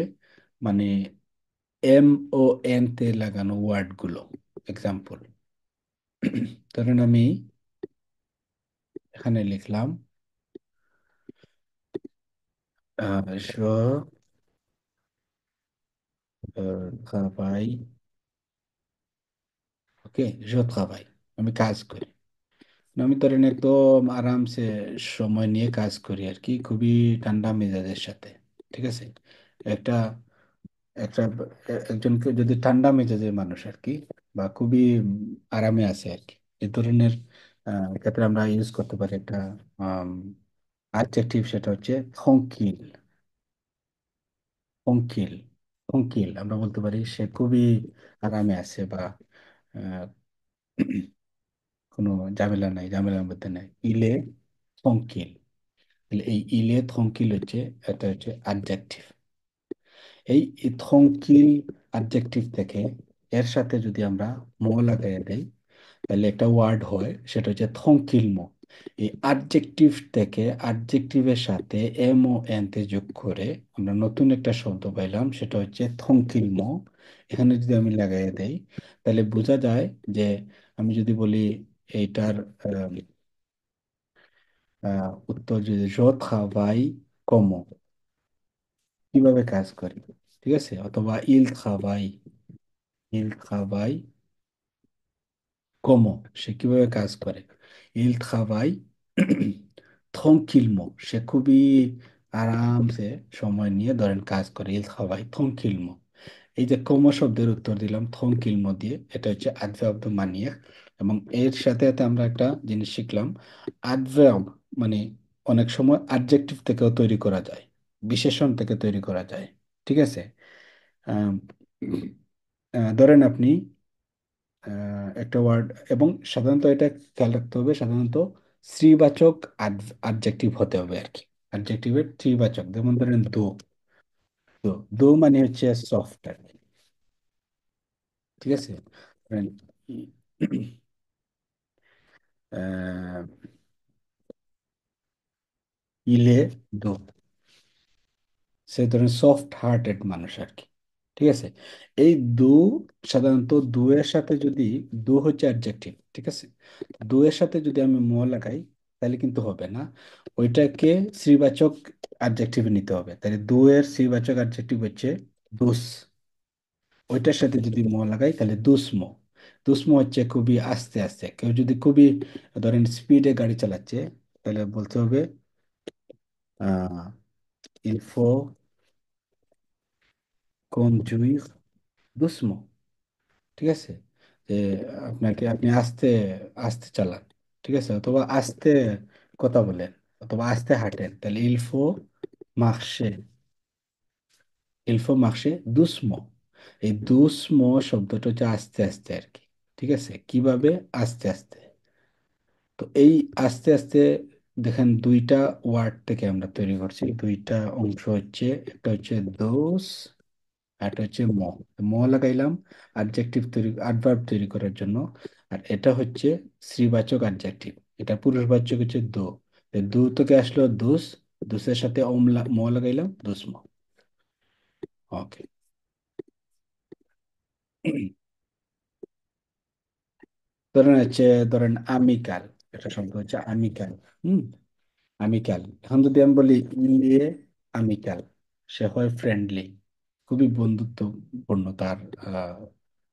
মানে এম ও এন তে লাগানো ওয়ার্ডগুলো। এক্সাম্পল, ধরেন আমি এখানে লিখলাম je travaille, ওকে, je travaille, আমি কাজ করি। আমি ধরেন একদম আরামসে সময় নিয়ে কাজ করি আর কি, খুবই ঠান্ডা মেজাজের সাথে। ঠিক আছে। একটা একটা একজনকে যদি ঠান্ডা মেজাজের মানুষ আর কি, বা খুবই আরামে আছে আর কি, এই ধরনের ক্ষেত্রে আমরা ইউজ করতে পারি একটা অ্যাডজেক্টিভ, সেটা হচ্ছে থঙ্কিল। থঙ্কিল, থঙ্কিল আমরা বলতে পারি সে খুবই আরামে আছে বা আহ, কোনো ঝামেলা নাই, ঝামেলার মধ্যে নাই, ইলে থঙ্কিল। এই ইলে থঙ্কিল হচ্ছে, এটা হচ্ছে অ্যাডজেক্টিভ। এই থঙ্কিল অ্যাডজেক্টিভ থেকে এর সাথে যদি আমরা ম লাগাই দেই তাহলে একটা ওয়ার্ড হয়, সেটা হচ্ছে থংকিলমো। এই অ্যাডজেক্টিভ থেকে অ্যাডজেক্টিভের সাথে এম ও এন তে যোগ করে আমরা নতুন একটা শব্দ পাইলাম, সেটা হচ্ছে থংকিলমো। এখানে যদি আমি লাগাই দেই তাহলে বোঝা যায় যে আমি যদি বলি এইটার উত্তর যদি জ খাবাই কমো, কিভাবে কাজ করি। ঠিক আছে। অথবা ইল খাবাই, ইল খাবাই কমো, সে কিভাবে কাজ করে। ইল travaille tranquillement, সে খুবই আরামসে সময় নিয়ে ধরেন কাজ করে। ইল travaille tranquillement। এই যে কমো শব্দের উত্তর দিলাম tranquillement দিয়ে, এটা হচ্ছে অ্যাডভার্ব দু মানিয়ে। এবং এর সাথে সাথে আমরা একটা জিনিস শিখলাম, অ্যাডভার্ব মানে অনেক সময় অ্যাডজেক্টিভ থেকেও তৈরি করা যায়, বিশেষণ থেকে তৈরি করা যায়। ঠিক আছে। আম, ধরেন আপনি একটা ওয়ার্ড, এবং সাধারণত এটা খেয়াল রাখতে হবে, সাধারণত স্ত্রীবাচক অ্যাডজেক্টিভ হতে হবে আর কি। অ্যাডজেক্টিভের স্ত্রীবাচক, যেমন ধরেন দো। দো, দো মানে হচ্ছে সফট আর কি। ঠিক আছে। ধরেন, আহ, ইলে দো, সেই ধরনের সফট হার্টেড মানুষ আর কি। ঠিক আছে। এই দু, সাধারণত দু এর সাথে যদি, দু হচ্ছে অ্যাডজেক্টিভ, ঠিক আছে, দু এর সাথে যদি আমি ম লাগাই তাহলে কিন্তু হবে না, ওইটাকে শ্রীবাচক অ্যাডজেক্টিভে নিতে হবে। তাহলে দু এর শ্রীবাচক অ্যাডজেক্টিভ হচ্ছে দুস, ওইটার সাথে যদি ম লাগাই তাহলে দুসমো। দুসমো হচ্ছে খুবই আস্তে আস্তে, কেউ যদি খুবই ধরেন স্পিডে গাড়ি চালাচ্ছে তাহলে বলতে হবে আহ ইলফো কন্ডুইর দুসমো। ঠিক আছে, যে আপনি আস্তে আস্তে চালান, ঠিক আছে, অথবা আস্তে কথা বলেন, অথবা আস্তে হাঁটেন, তাহলে মার্শে ইলফো মার্শে দুসমো। এই দুসমো শব্দটা হচ্ছে আস্তে আস্তে আর কি। ঠিক আছে, কিভাবে আস্তে আস্তে। তো এই আস্তে আস্তে দেখেন দুইটা ওয়ার্ড থেকে আমরা তৈরি করছি, দুইটা অংশ হচ্ছে, একটা হচ্ছে দোস, একটা হচ্ছে ম লাগাইলাম অ্যাডজেক্টিভ তৈরি, অ্যাডভার্ব তৈরি করার জন্য। আর এটা হচ্ছে স্ত্রীবাচক অ্যাডজেক্টিভ, এটা পুরুষবাচক হচ্ছে দো। দু থেকে আসলো দুস, দুসের সাথে ম লাগাইলাম দুসমো। ওকে। ধরেন হচ্ছে, ধরেন আমিকাল, এটা শব্দ হচ্ছে আমিকাল। হুম, আমিকাল। এখন যদি আমি বলি ইয়ে আমিকাল, সে হয় ফ্রেন্ডলি, খুবই বন্ধুত্বপূর্ণ তার আহ,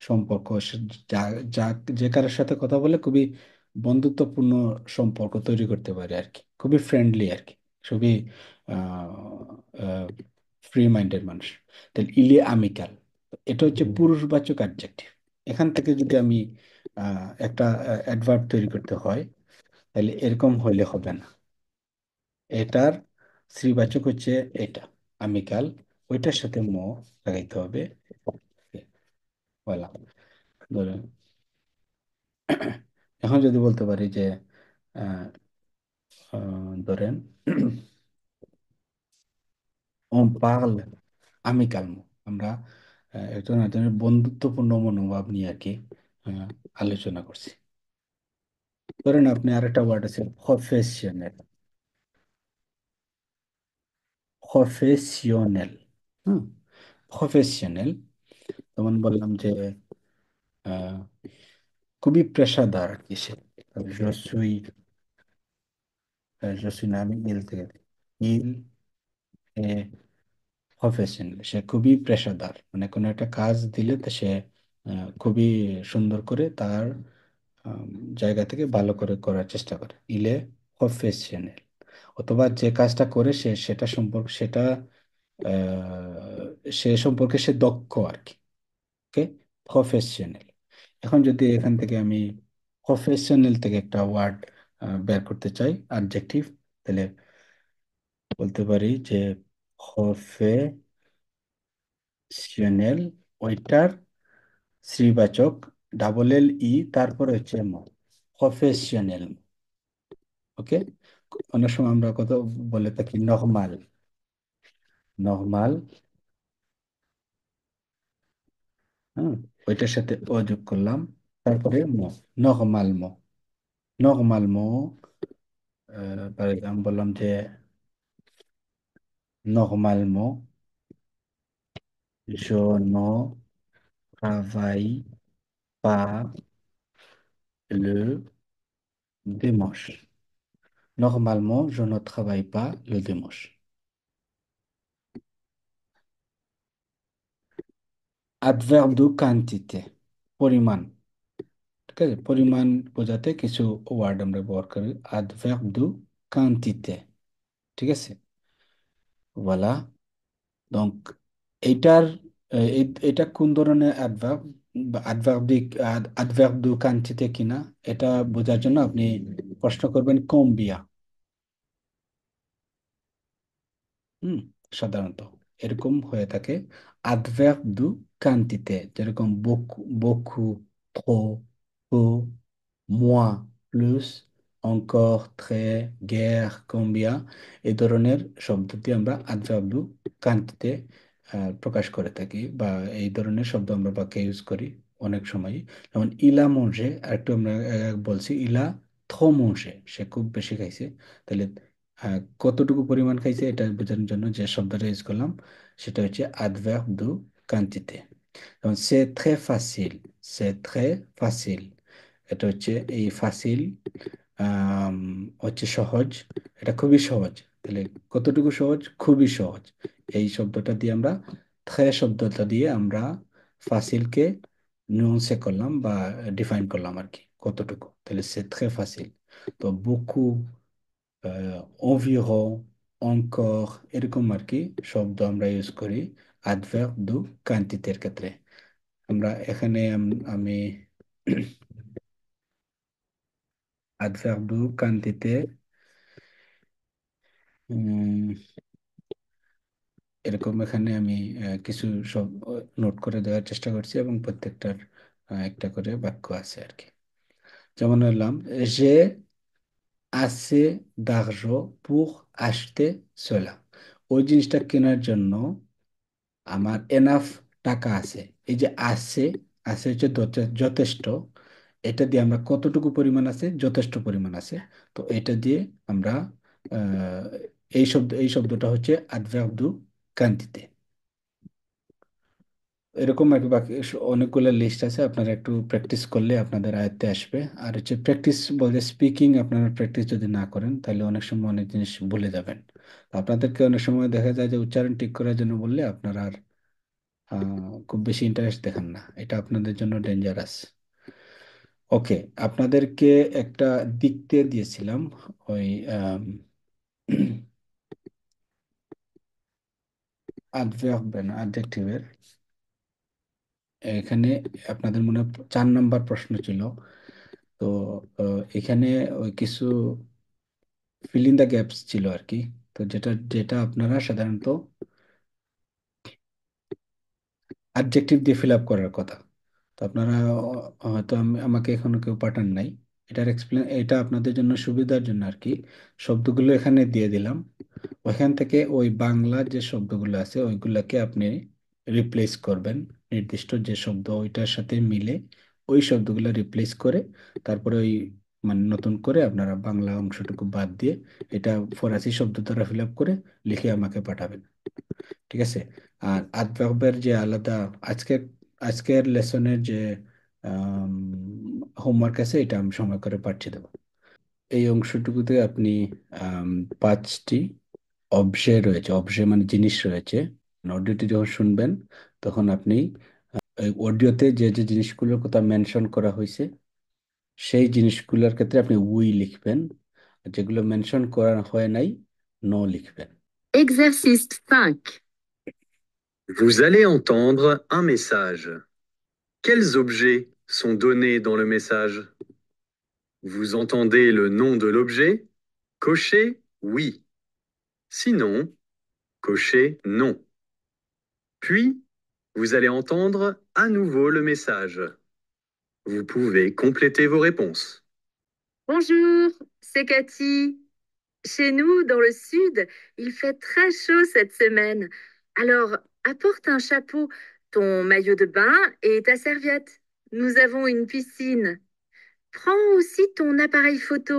সম্পর্ক। সে যা যা যে কারোর সাথে কথা বলে খুবই বন্ধুত্বপূর্ণ সম্পর্ক তৈরি করতে পারে আর কি, খুবই ফ্রেন্ডলি আর কি, খুবই ফ্রি মাইন্ডেড মানুষ। তাহলে ইলে আমিকাল, এটা হচ্ছে পুরুষবাচক অ্যাডজেক্টিভ। এখান থেকে যদি আমি একটা অ্যাডভার্ব তৈরি করতে হয় তাহলে এরকম হইলে হবে না, এটার শ্রীবাচক হচ্ছে এটা আমিকাল, ওইটার সাথে লাগাইতে হবে। বলা, ধরেন এখন যদি বলতে পারি যে আহ, ধরেন on parle amicalement, আমরা একজন একজনের বন্ধুত্বপূর্ণ মনোভাব নিয়ে আর কি আহ, আলোচনা করছি। ধরেন আপনি আরেকটা ওয়ার্ড আছে প্রফেশনাল, প্রফেশনাল। হুম, প্রফেশনাল, যেমন বললাম যে আহ, খুবই পেশাদার আর কি সে। রসুই, রসুই না, আমি ইল থেকে ইল এ প্রফেশনাল, সে খুবই পেশাদার, মানে কোনো একটা কাজ দিলে তো সে খুবই সুন্দর করে তার আম, জায়গা থেকে ভালো করে করার চেষ্টা করে, ইলে প্রফেশনাল। অথবা যে কাজটা করে সে সেটা সম্পর্কে, সেটা সে সম্পর্কে সে দক্ষ আর কি। ওকে, প্রফেশনাল। এখন যদি এখান থেকে আমি প্রফেশনাল থেকে একটা ওয়ার্ড বের করতে চাই অ্যাডজেক্টিভ, তাহলে বলতে পারি যে প্রফেশনাল, ওইটার শ্রীবাচক ডাবল এল ই, তারপরে হচ্ছে প্রফেশনাল। ওকে। অনেক সময় আমরা কত বলে থাকি নরমাল, নরমাল। হ্যাঁ, ওইটার সাথে ও যোগ করলাম, তারপরে নরমাল নরমাল আমি বললাম যে normalement je ne travaille pas le dimanche. Normalement, je ne travaille pas le dimanche. Adverbe de quantité, পরিমাণ। ঠিক আছে, পরিমাণ বোঝাতে কিছু ওয়ার্ড আমরা ব্যবহার করি, adverbe de quantité। ঠিক আছে, voilà। donc এইটার এটা কোন ধরনের অ্যাডভার্ব, বা অ্যাডভার্ব দু quantité কিনা, এটা বোঝার জন্য আপনি প্রশ্ন করবেন কম্বিয়া। হুম, সাধারণত এরকম হয়ে থাকে adverbe দু quantité, যেরকম beaucoup, beaucoup, trop, peu, moins, plus, encore, très, guère, combien, এই ধরনের শব্দ দিয়ে আমরা adverbe দু quantité প্রকাশ করে থাকি, বা এই ধরনের শব্দ আমরা বাক্যে ইউজ করি অনেক সময়। যেমন ইলা মঞ্জে, আরেকটু আমরা বলছি ইলা থো মঞ্জে, সে খুব বেশি খাইছে, তাহলে কতটুকু পরিমাণ খাইছে এটা বোঝানোর জন্য যে শব্দটা ইউজ করলাম সেটা হচ্ছে অ্যাডভার্ব দু quantité। যেমন সে থ্রে ফাসিল, সে থ্রে ফাসিল, এটা হচ্ছে এই ফাসিল আম, হচ্ছে সহজ, এটা খুবই সহজ। তাহলে কতটুকু সহজ? খুবই সহজ। এই শব্দটা দিয়ে আমরা, থ্রে শব্দটা দিয়ে আমরা ফাসিলকে নুয়ান্সে করলাম বা ডিফাইন করলাম আর কি, কতটুকু। তাহলে সে থ্রে ফাসিল। তো বুকু, environ, encore, এরকম আর কি শব্দ আমরা ইউজ করি অ্যাডভার্ব দু কোয়ান্টিটির ক্ষেত্রে। আমরা এখানে আমি অ্যাডভার্ব দু কোয়ান্টিতে এরকম এখানে আমি কিছু সব নোট করে দেওয়ার চেষ্টা করছি এবং প্রত্যেকটার একটা করে বাক্য আছে আর কি। যেমন হলাম, যে assez d'argent pour acheter cela, ওই জিনিসটা কেনার জন্য আমার এনাফ টাকা আছে। এই যে আছে, আছে হচ্ছে যথেষ্ট। এটা দিয়ে আমরা কতটুকু পরিমাণ আছে? যথেষ্ট পরিমাণ আছে। তো এটা দিয়ে আমরা আহ, এই শব্দটা হচ্ছে অ্যাডভার্ব দু quantité। এরকম আর কি বাকি অনেকগুলো লিস্ট আছে, আপনারা একটু প্র্যাকটিস করলে আপনাদের আয়ত্তে আসবে। আর হচ্ছে প্র্যাকটিস বলতে স্পিকিং, আপনারা প্র্যাকটিস যদি না করেন তাহলে অনেক সময় অনেক জিনিস ভুলে যাবেন। আপনাদেরকে অনেক সময় দেখা যায় যে উচ্চারণ ঠিক করার জন্য বললে আপনারা আর খুব বেশি ইন্টারেস্ট দেখান না, এটা আপনাদের জন্য ডেঞ্জারাস। ওকে, আপনাদেরকে একটা দিকতে দিয়েছিলাম ওই অ্যাডভার্ব অ্যাডজেক্টিভের। এখানে আপনাদের মনে হয় 4 নম্বর প্রশ্ন ছিল। তো এখানে ওই কিছু ফিল ইন দ্য গ্যাপস ছিল আর কি। তো যেটা যেটা আপনারা সাধারণত অ্যাডজেক্টিভ দিয়ে ফিল আপ করার কথা। তো আপনারা হয়তো আমাকে এখনো কেউ পাঠান নাই। এটার এক্সপ্লেন, এটা আপনাদের জন্য সুবিধার জন্য আর কি শব্দগুলো এখানে দিয়ে দিলাম। ওইখান থেকে ওই বাংলা যে শব্দগুলো আছে ওইগুলোকে আপনি রিপ্লেস করবেন। নির্দিষ্ট যে শব্দ ওইটার সাথে মিলে ওই শব্দগুলো রিপ্লেস করে তারপরে ওই মানে নতুন করে আপনারা বাংলা অংশটুকু বাদ দিয়ে এটা ফরাসি শব্দ দ্বারা ফিল আপ করে লিখে আমাকে পাঠাবেন। ঠিক আছে? আর অ্যাডভার্বের যে আলাদা আজকের আজকের লেসনের যে হোমওয়ার্ক আছে এটা আমি সময় করে পাঠিয়ে দেবো। এই অংশটুকুতে আপনি আম, 5টি অবজে রয়েছে, অবজে মানে জিনিস রয়েছে। অডিওটি যখন শুনবেন তখন আপনি এই অডিওতে যে যে জিনিসগুলোর কথা মেনশন করা হয়েছে সেই জিনিসগুলোর ক্ষেত্রে আপনি উই লিখবেন, আর যেগুলো মেনশন করা হয় নাই নো লিখবেন। Exercice 5. Vous allez entendre un message. Quels objets sont donnés dans le message? Vous entendez le nom de l'objet? Cochez oui. Sinon, cochez non. Puis, vous allez entendre à nouveau le message. Vous pouvez compléter vos réponses. Bonjour, c'est Cathy. Chez nous, dans le sud, il fait très chaud cette semaine. Alors, apporte un chapeau, ton maillot de bain et ta serviette. Nous avons une piscine. Prends aussi ton appareil photo.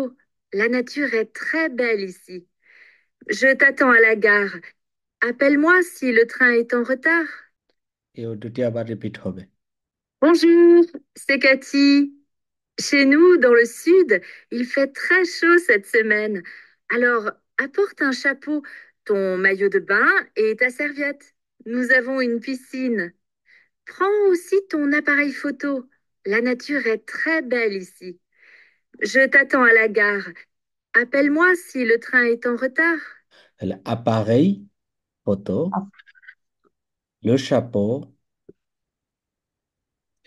La nature est très belle ici. Je t'attends à la gare. Appelle-moi si le train est en retard. এই অডিওটি আবার repeat হবে। Bonjour, c'est Cathy. Chez nous, dans le sud, il fait très chaud cette semaine. Alors, apporte un chapeau, ton maillot de bain et ta serviette. Nous avons une piscine. Prends aussi ton appareil photo. La nature est très belle ici. Je t'attends à la gare. Appelle-moi si le train est en retard. তাহলে appareil photo, le chapeau,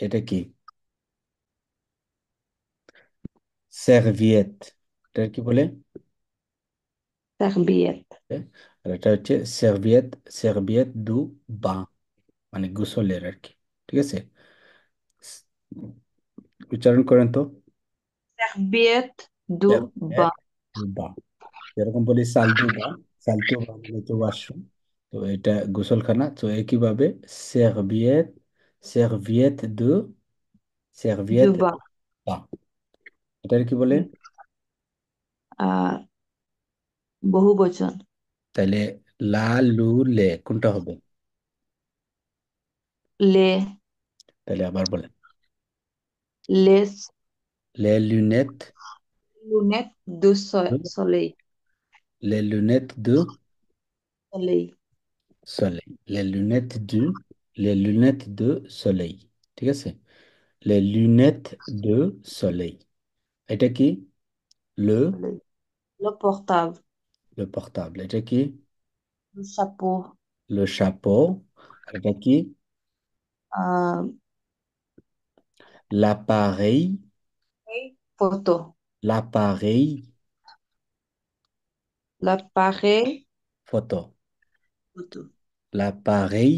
এটা কি? সার্ভিয়েত, এটা কি বলে? تربية. আর এটা হচ্ছে সার্ভিয়েত, সার্ভিয়েত দু বা, মানে গোসলের আর কি। ঠিক আছে? উচ্চারণ করেন তো। تربية دو সার্ভিয়েত با. দু বা, যেরকম বলি সালদু বা, সালতু বা মানে তো ওয়াশরুম। তো এটা গোসলখানা, তো একইভাবে সার্ভিয়েত, সার্ভিয়েত দু, সার্ভিয়েত دو با. বা, এটার কি বলে? বহুবচন। তাহলে লা লু লে কোনটা হবে? লে তাহলে আবার বলেন। les Les lunettes lunettes de de, soleil. les lunettes de Soleil. soleil. Les lunettes de soleil। ঠিক আছে? Les lunettes de soleil। এটা কি? Le, Soleil. Le portable. le portable। এটা কি? Le chapeau. Le chapeau। আর এটা কি? euh, L'appareil, Photo. l'appareil L'appareil photo, photo. l'appareil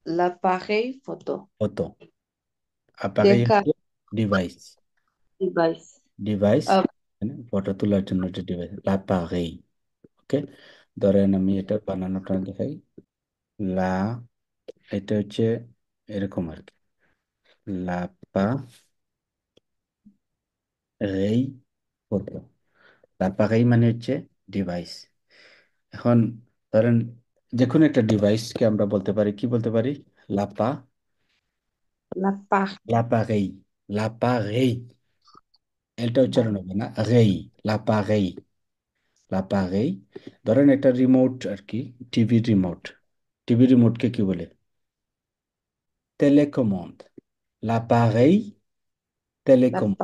L'appareil photo. photo। Des appareil cas হচ্ছে device. device. Device Euh, photo তোলার জন্য যে ডিভাইস, l'appareil। ওকে, ধরেন আমি এটা বানানোটা দেখাই। লা, এটা হচ্ছে এরকম আর কি, l'appareil photo। l'appareil মানে হচ্ছে ডিভাইস। এখন ধরেন যে কোনো একটা ডিভাইসকে আমরা বলতে পারি, কি বলতে পারি? লাপা, L'appareil. l'appareil, l'appareil। এটা উচ্চারণ হবে না, রেই, l'appareil, l'appareil। ধরেন একটা রিমোট আর কি, টিভি রিমোট। টিভি রিমোটকে কি বলে? টেলিকমন্ড। l'appareil L'appareil. টেলিকমন্ড।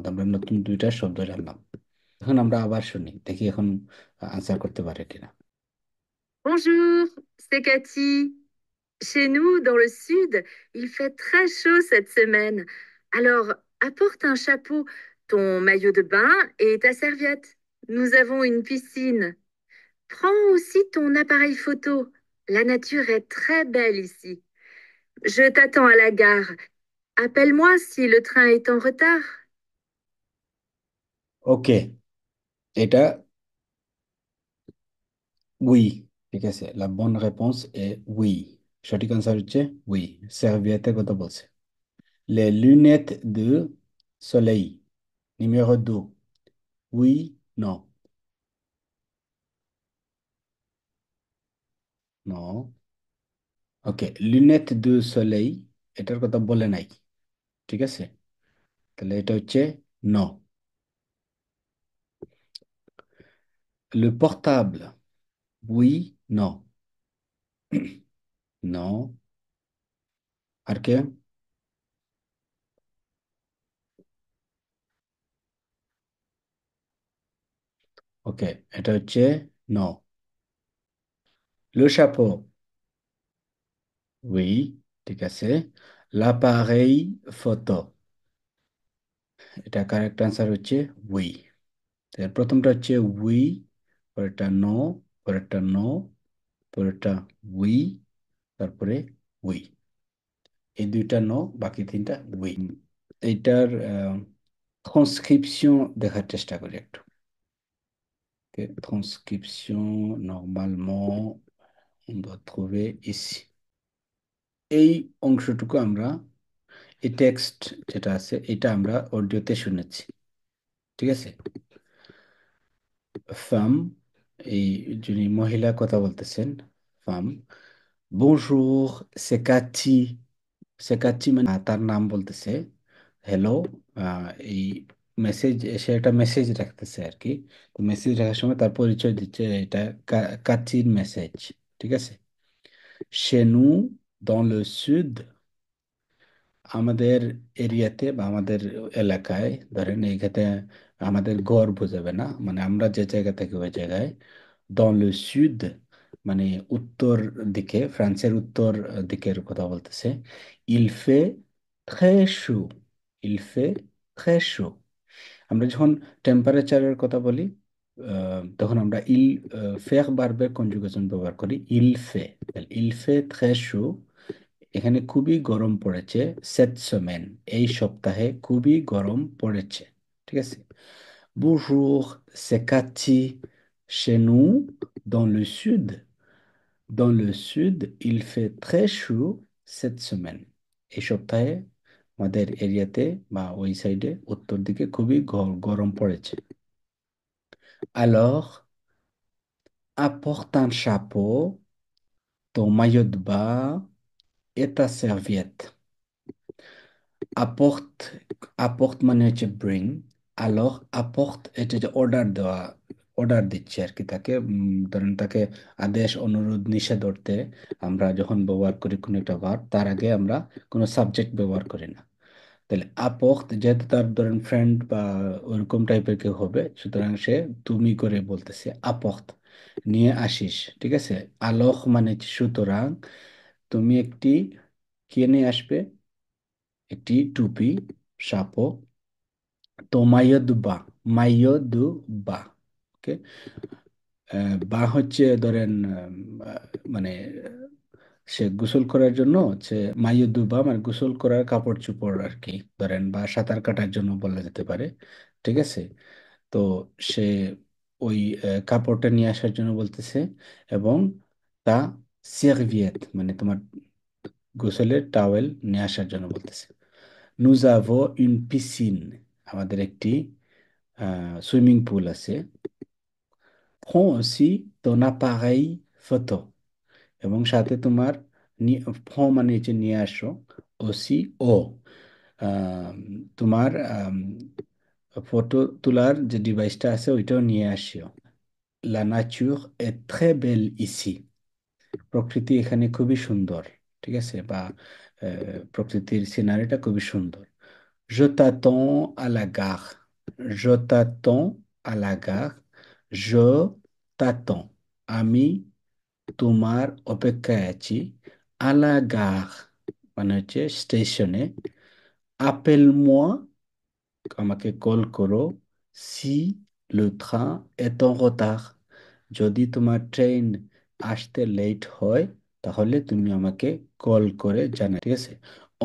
আমরা নতুন দুইটা শব্দ জানলাম। এখন আমরা আবার শুনি, দেখি এখন আনসার করতে পারে কিনা। Bonjour, c'est Cathy. Chez nous, dans le sud, il fait très chaud cette semaine. Alors, apporte un chapeau, ton maillot de bain et ta serviette. Nous avons une piscine. Prends aussi ton appareil photo. La nature est très belle ici. Je t'attends à la gare. Appelle-moi si le train est en retard. ওকে, এটা we. ঠিক আছে, লা bonne réponse A we. সঠিক answer হচ্ছে we. সার্ভিয়েতের কথা বলছে। Les lunettes de soleil, numéro 2। Oui, non, non। ওকে, lunettes de soleil এটার কথা বলে নাই। ঠিক আছে, তাহলে এটা হচ্ছে no। Le portable, oui, non, non। আর কে? ওকে, এটা হচ্ছে no। Le chapeau, oui, ঠিক আছে। L'appareil photo, এটা কারেক্ট আনসার হচ্ছে উই। প্রথমটা হচ্ছে উই, পরেরটা নো, পরেরটা নো, পরেরটা উই, তারপরে উই। এই দুইটা নো, বাকি তিনটা উই। এইটার ট্রান্সক্রিপশন দেখার চেষ্টা করি একটু। ট্রান্সক্রিপশন, নর্মালement on doit trouver ici। এই অংশটুকু আমরা, এই টেক্সট যেটা আছে এটা আমরা অডিওতে শুনেছি। ঠিক আছে, ফাম, এই যিনি মহিলা কথা বলতেছেন, ফাম। বনজুর, সে কাচ্চি। সে কাচ্চি মানে তার নাম বলতেছে। হ্যালো, এই মেসেজ, সে একটা মেসেজ রাখতেছে আর কি। তো মেসেজ রাখার সময় তার পরিচয় দিচ্ছে, এটা কাচ্চির মেসেজ। ঠিক আছে। chez nous dans le sud, আমাদের এরিয়াতে বা আমাদের এলাকায়, ধরেন এইখানে আমাদের ঘর বোঝাবে না, মানে আমরা যে জায়গা থেকে ওই জায়গায়। dans le sud মানে উত্তর দিকে, ফ্রান্সের উত্তর দিকের কথা বলতেছে। il fait très chaud, il fait très chaud। আমরা যখন টেম্পারেচারের কথা বলি, তখন আমরা ইল ফের বার্বের কনজুগেশন ব্যবহার করি, ইল ফে। ইল ফে très chaud, এখানে খুবই গরম পড়েছে। সেট সমেন, এই সপ্তাহে খুবই গরম পড়েছে। ঠিক আছে। Bonjour, c'est Cathy. Chez nous, dans le sud, il fait très chaud cette semaine। এই সপ্তাহে আমাদের এরিয়াতে বা ওই সাইডে উত্তর দিকে খুবই গরম পড়েছে। Alors, apporte un chapeau, ton maillot de bain et ta serviette. apporte apporte মানে হচ্ছে ব্রিং alors apporte এটা যে অর্ডার দিচ্ছে আর কি তাকে ধরেন তাকে আদেশ অনুরোধ নিষেধ অর্থে আমরা যখন ব্যবহার করি কোনো একটা ভার্ব তার আগে আমরা কোনো সাবজেক্ট ব্যবহার করি না। তাহলে apporte যেহেতু তার ধরেন ফ্রেন্ড বা ওরকম টাইপের কেউ হবে সুতরাং সে তুমি করে বলতেছে apporte নিয়ে আসিস, ঠিক আছে। আলোক মানে হচ্ছে সুতরাং তুমি একটি কে নিয়ে আসবে, একটি টুপি, সাপো, তো মাইয় দু বা, ওকে। বা হচ্ছে ধরেন মানে সে গোসল করার জন্য হচ্ছে মাইয় দু বা মানে গোসল করার কাপড় চোপড় আর কি ধরেন, বা সাঁতার কাটার জন্য বলা যেতে পারে, ঠিক আছে। তো সে ওই কাপড়টা নিয়ে আসার জন্য বলতেছে, এবং তা সেরভিয়েত মানে তোমার গোসলের টাওয়েল নিয়ে আসার জন্য বলতেছে। Nous avons une piscine. আমাদের একটি সুইমিং পুল আছে। Prends aussi ton appareil photo. এবং সাথে তোমার prends মানে হচ্ছে নিয়ে আসো, aussi ও আম, তোমার ফটো তোলার যে ডিভাইসটা আছে ওইটাও নিয়ে আসিও। La nature est très belle ici. প্রকৃতি এখানে খুবই সুন্দর, ঠিক আছে, বা প্রকৃতির সিনারিটা খুবই সুন্দর। Je t'attends à la gare. Je t'attends à la gare. Je t'attends. আমি তোমার অপেক্ষায় আছি। À la gare মানে হচ্ছে স্টেশনে। Appelle-moi, আমাকে কল করো। Si le train est en retard. যদি তোমার ট্রেন আসতে লেট হয় তাহলে তুমি আমাকে কল করে জানাও, ঠিক আছে।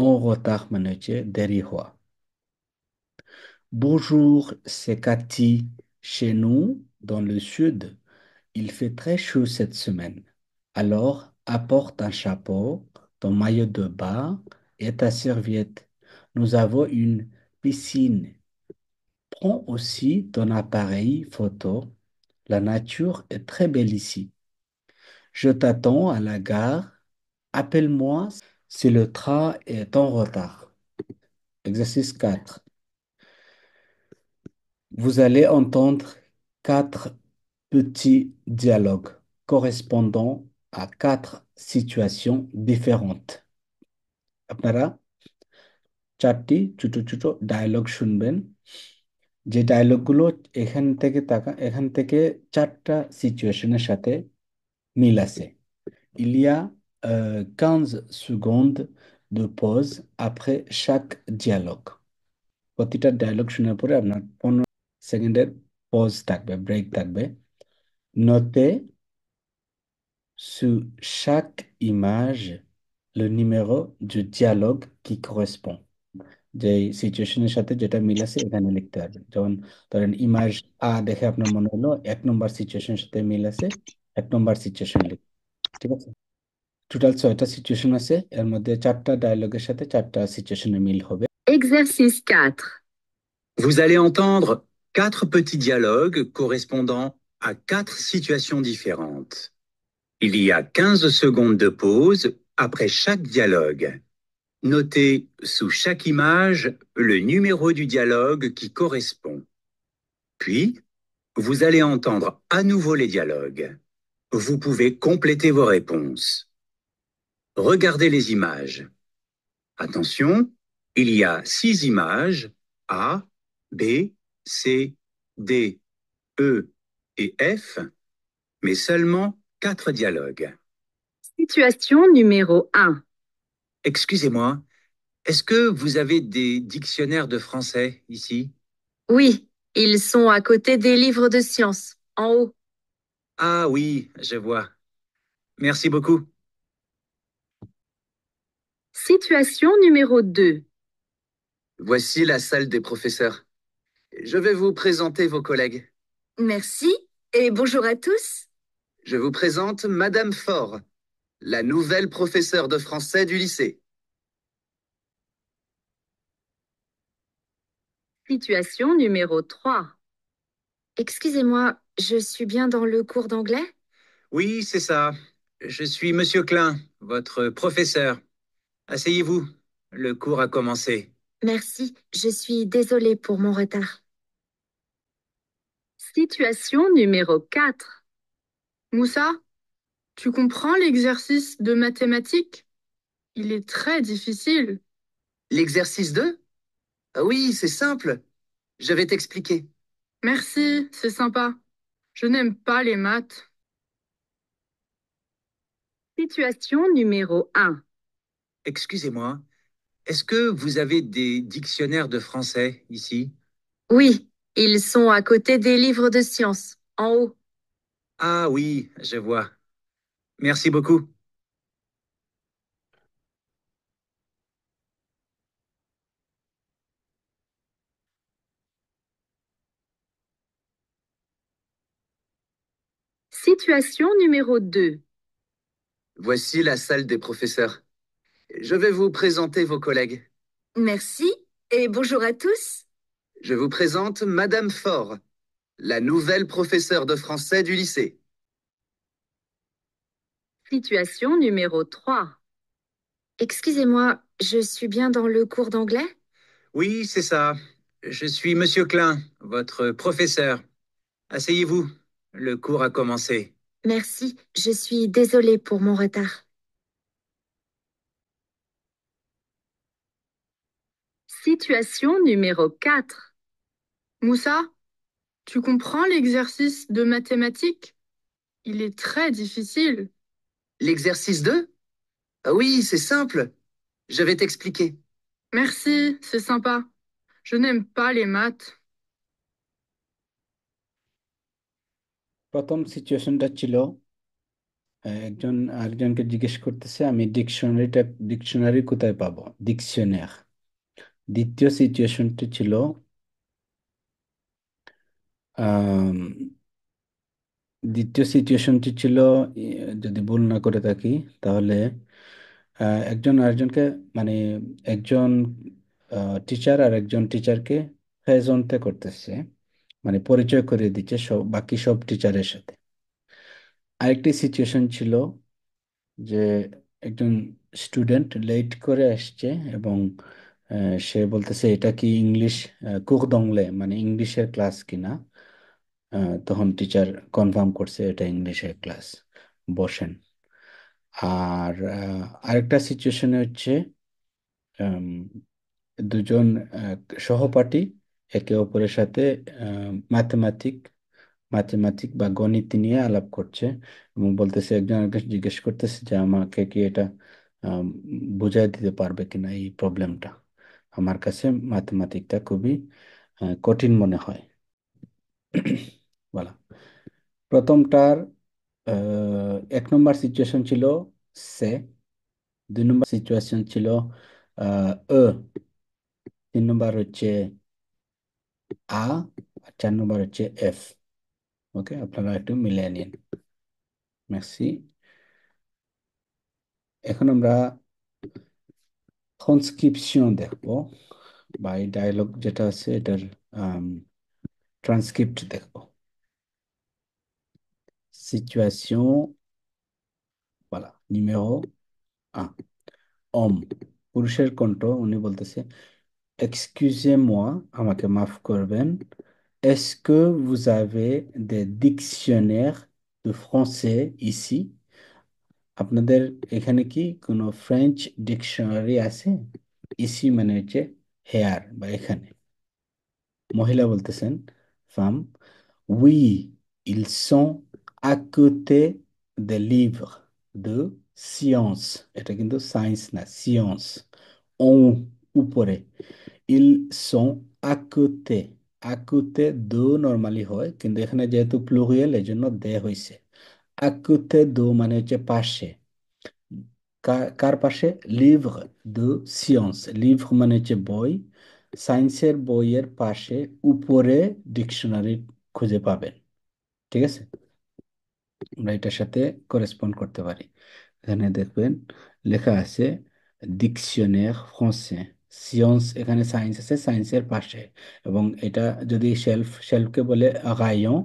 En retard মানে হচ্ছে দেরি হওয়া। Bonjour, c'est Cathy. Chez nous, dans le sud, il fait très chaud cette semaine. Alors, apporte un chapeau, ton maillot de bain et ta serviette. Nous avons une piscine. Prends aussi ton appareil photo. La nature est très belle ici. Je t'attends à la gare. Appelle-moi si le train est en retard. Exercice 4. Vous allez entendre 4 petits dialogues correspondant à 4 situations différentes. আপনারা 4টি ছোট ছোট dialogue শুনবেন, যে ডায়লগগুলো এখান থেকে 4টা সিচুয়েশনের সাথে মিল আছে। Il y a 15 secondes de pause après chaque dialogue. প্রতিটা ডায়লগ শোনার পরে আপনার 15 সেকেন্ডের পজ থাকবে, ব্রেক থাকবে। Notez sur chaque image le numéro du dialogue qui correspond. যে সিচুয়েশনের সাথে যেটা মিল আছে এখানে লিখতে হবে। যেমন ধরেন ইমাজ দেখে আপনার মনে হলো 1 নম্বর সিচুয়েশনের সাথে মিল আছে, 1 নম্বর সিচুয়েশন লিখ, ঠিক আছে। টোটাল 6টা সিচুয়েশন আছে, এর মধ্যে 4টা ডায়লগের সাথে 4টা সিচুয়েশনের মিল হবে। Exercice 4. Vous allez entendre 4 petits dialogues correspondant à 4 situations différentes. Il y a 15 secondes de pause après chaque dialogue. Notez sous chaque image le numéro du dialogue qui correspond. Puis, vous allez entendre à nouveau les dialogues. Vous pouvez compléter vos réponses. Regardez les images. Attention, il y a 6 images A, B, C, D, E et F, mais seulement 4 dialogues. Situation numéro 1. Excusez-moi, est-ce que vous avez des dictionnaires de français ici? Oui, ils sont à côté des livres de sciences, en haut. Ah oui, je vois. Merci beaucoup. Situation numéro 2. Voici la salle des professeurs. Je vais vous présenter vos collègues. Merci et bonjour à tous. Je vous présente Madame Faure, la nouvelle professeure de français du lycée. Situation numéro 3. Excusez-moi, je suis bien dans le cours d'anglais? Oui, c'est ça. Je suis Monsieur Klein, votre professeur. Asseyez-vous. Le cours a commencé. Merci, je suis désolée pour mon retard. Situation numéro 4. Moussa, tu comprends l'exercice de mathématiques? Il est très difficile. L'exercice 2? Ah oui, c'est simple. Je vais t'expliquer. Merci, c'est sympa. Je n'aime pas les maths. Situation numéro 1. Excusez-moi, est-ce que vous avez des dictionnaires de français ici? Oui, ils sont à côté des livres de sciences, en haut. Ah oui, je vois. Merci beaucoup. Situation numéro 2. Voici la salle des professeurs. Je vais vous présenter vos collègues. Merci et bonjour à tous. Je vous présente Madame Faure, la nouvelle professeure de français du lycée. Situation numéro 3. Excusez-moi, je suis bien dans le cours d'anglais? Oui, c'est ça. Je suis Monsieur Klein, votre professeur. Asseyez-vous. Le cours a commencé. Merci, je suis désolée pour mon retard. Situation numéro 4. Moussa, tu comprends l'exercice de mathématiques? Il est très difficile. L'exercice 2? Ah oui, c'est simple. Je vais t'expliquer. Merci, c'est sympa. Je n'aime pas les maths. প্রথম সিচুয়েশনটা ছিল একজন আরেকজনকে জিজ্ঞেস করতেছে আমি dictionary কোথায় পাবো, ডিকশনার। দ্বিতীয় সিচুয়েশনটি ছিল আম, যদি ভুল না করে থাকি তাহলে একজন আরেকজনকে মানে একজন টিচার আর একজন টিচারকে প্রেজেন্টে করতেছে, মানে পরিচয় করিয়ে দিচ্ছে সব বাকি সব টিচারের সাথে। আরেকটি সিচুয়েশন ছিল যে একজন স্টুডেন্ট লেট করে আসছে এবং সে বলতেছে এটা কি ইংলিশ কুক দংলে মানে ইংলিশের ক্লাস কিনা। তখন টিচার কনফার্ম করছে এটা ইংলিশের ক্লাস, বসেন। আর আরেকটা সিচুয়েশনে হচ্ছে আম, দুজন সহপাঠী একে অপরের সাথে ম্যাথমেটিক ম্যাথমেটিক বা গণিত নিয়ে আলাপ করছে এবং বলতেছে একজন আরেকজন জিজ্ঞেস করতেছে যে আমাকে কি এটা আম, বুঝাই দিতে পারবে কিনা এই প্রবলেমটা। আমার কাছে ম্যাথমেটিকটা খুবই কঠিন মনে হয়। বলা প্রথমটার 1 নম্বর সিচুয়েশন ছিল সে, 2 নম্বর সিচুয়েশন ছিল এ, 3 নম্বর হচ্ছে আ, আর 4 নম্বর হচ্ছে এফ। ওকে, আপনারা একটু মিলিয়ে নিন। মেসি। এখন আমরা ট্রান্সক্রিপশন দেখবো বা এই ডায়লগ যেটা আছে এটার ট্রান্সক্রিপ্ট দেখবো। সিচুয়েশন বলা নিমেরো 1, অম, পুরুষের কণ্ঠ, উনি বলতেছে এক্সকিউজে moi, আমাকে মাফ করবেন, est-ce que vous avez des dictionnaires de français ici? আপনাদের এখানে কি কোনো ফ্রেঞ্চ ডিকশনারি আছে? ইসি মানে হচ্ছে হেয়ার বা এখানে। মহিলা বলতেছেন Pham, oui, ils sont à côté des livres de science, এটা কিন্তু সায়েন্স না, সিয়ন্স। en, উপরে, ils sont à côté, à côté de normally হয় কিন্তু এখানে যেহেতু প্লুরিয়াল এই জন্য দে হয়েছে। à côté de মানে হচ্ছে পাশে, কার পাশে? লিভ্র দু সিয়ন্স, লিভ্র মানে হচ্ছে বই, সায়েন্সের বইয়ের পাশে উপরে ডিকশনারি খুঁজে পাবেন। ঠিক আছে, আমরা এটার সাথে করেসপন্ড করতে পারি। এখানে দেখবেন লেখা আছে ডিকশনাire français, সিয়ন্স, এখানে সায়েন্স আছে, সায়েন্সের পাশে। এবং এটা যদি শেলফকে বলে রায়ন,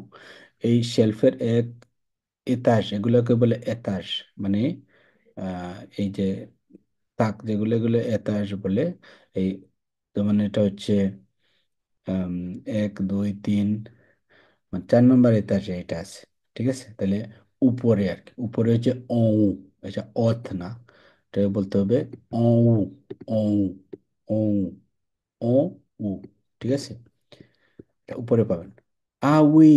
এই শেলফের এক এতাজ, এগুলোকে বলে এতাজ। মানে এই যে তাক যেগুলো, এগুলো এতাজ বলে। এই তো মানে এটা হচ্ছে আম, 1 2 3, মানে 4 নম্বর এতাজে এটা আছে। ঠিক আছে, তাহলে উপরে আর কি, উপরে হচ্ছে এটা অথ না, এটা বলতে হবে উ, উ, উ, ও উ। ঠিক আছে, এটা উপরে পাবেন। We,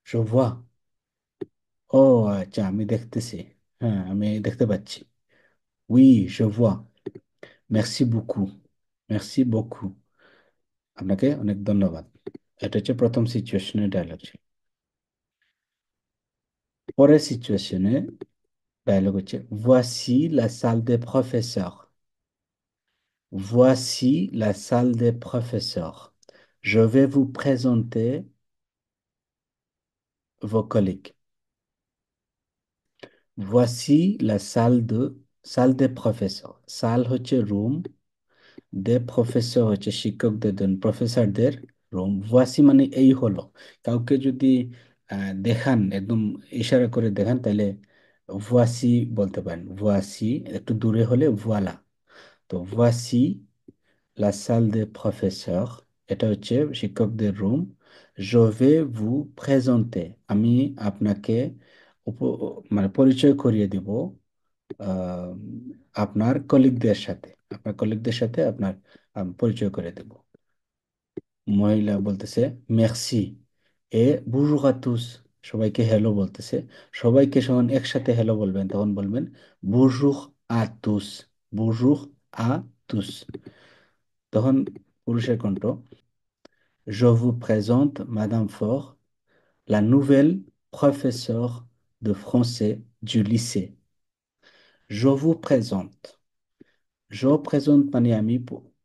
je vois। ও আচ্ছা, আমি দেখতেছি। হ্যাঁ, আমি দেখতে পাচ্ছি। We, je vois। merci beaucoup। merci beaucoup। আপনাকে অনেক ধন্যবাদ। এটা হচ্ছে প্রথম সিচুয়েশনের ডায়লগ ছিল। পরের সিচুয়েশনে ডায়লগ হচ্ছে voici la salle des professeurs। voici la salle des professeurs, je vais vous présenter vos collègues। voici la salle des professeurs। salle হচ্ছে রুম, দে প্রফেসর হচ্ছে শিক্ষকদের জন্য, প্রফেসরদের রুম। voici মানে এই হলো। কাউকে যদি দেখান, একদম ইশারা করে দেখান, তাহলে voici বলতে পারেন। voici একটু দূরে হলে voilà। তো voici la salle des professeurs, এটা হচ্ছে শিক্ষকদের room. je vais vous présenter, আমি আপনাকে মানে পরিচয় করিয়ে দিব আহ, আপনার কলিগদের সাথে। আপনার কলিগদের সাথে আপনার পরিচয় করে দেব। মহিলা বলতেছে মেরসি এ বুজুর আ তুস, সবাইকে হ্যালো বলতেছে। সবাইকে যখন একসাথে হ্যালো বলবেন তখন বলবেন বুজুর আ তুস, বুজুর আ তুস। তখন পুরুষের কণ্ঠ, je vous présente Madame Faure, la nouvelle professeure de français du lycée। je vous présente, je présente মানে আমি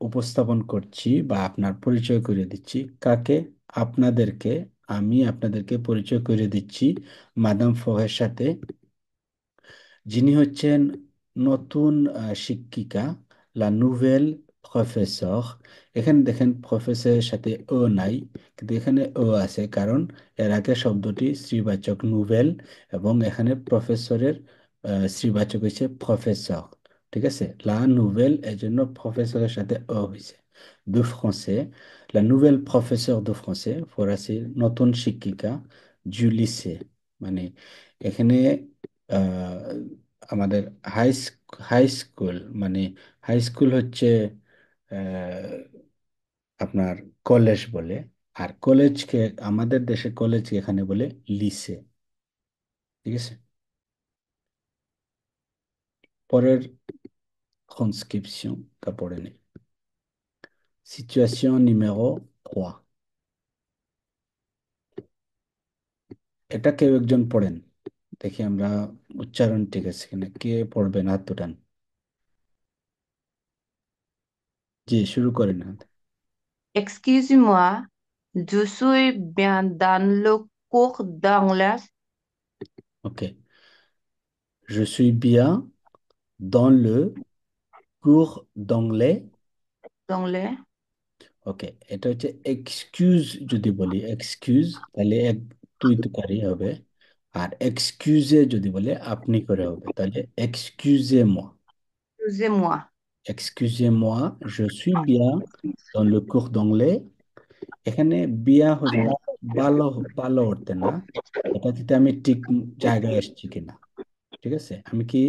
উপস্থাপন করছি বা আপনার পরিচয় করে দিচ্ছি। কাকে? আপনাদেরকে। আমি আপনাদেরকে পরিচয় করে দিচ্ছি মাদাম ফোরের সাথে, যিনি হচ্ছেন নতুন শিক্ষিকা। লা নুভেল প্রফেসর, এখানে দেখেন প্রফেসরের সাথে ও নাই, কিন্তু এখানে ও আছে, কারণ এর আগে শব্দটি স্ত্রীবাচক নুভেল, এবং এখানে প্রফেসরের স্ত্রীবাচক হয়েছে প্রফেসর। ঠিক আছে, লা নুভেল এর জন্য প্রফেসরের সাথে ও হয়েছে। দু ফ্রান্সে, লা নুভেল প্রফেসর দু ফ্রান্সে, ফরাসি নতুন শিক্ষিকা। জু লিসে মানে এখানে আহ, আমাদের হাই স্কুল, মানে হাই স্কুল হচ্ছে আহ, আপনার কলেজ বলে। আর কলেজকে, আমাদের দেশে কলেজকে এখানে বলে লিসে। ঠিক আছে, পরের ট্রান্সক্রিপশনটা পড়ে নেই। সিচুয়েশন নিমেরো 3, এটা কেউ একজন পড়েন, দেখি আমরা উচ্চারণ ঠিক আছে কিনা। কে পড়বেন? হাত উঠান। জি, শুরু করেন। Excusez-moi, je suis bien dans le cours d'anglais. ওকে, je suis bien dans le cours d'anglais। D'anglais. ওকে, এটা হচ্ছে এক্সকিউজ। যদি বলি এক্সকিউজ, তাহলে এক তুই তুকারি হবে। আর এক্সকিউজে যদি বলে আপনি করে হবে, তাহলে এক্সকিউজে moi। Excusez-moi. এক্সকিউজে moi, je suis bien dans le cours d'anglais। এখানে বিয়া ভালো, ভালো অর্থে না, এটা থেকে আমি ঠিক জায়গায় এসেছি কিনা। ঠিক আছে, আমি কি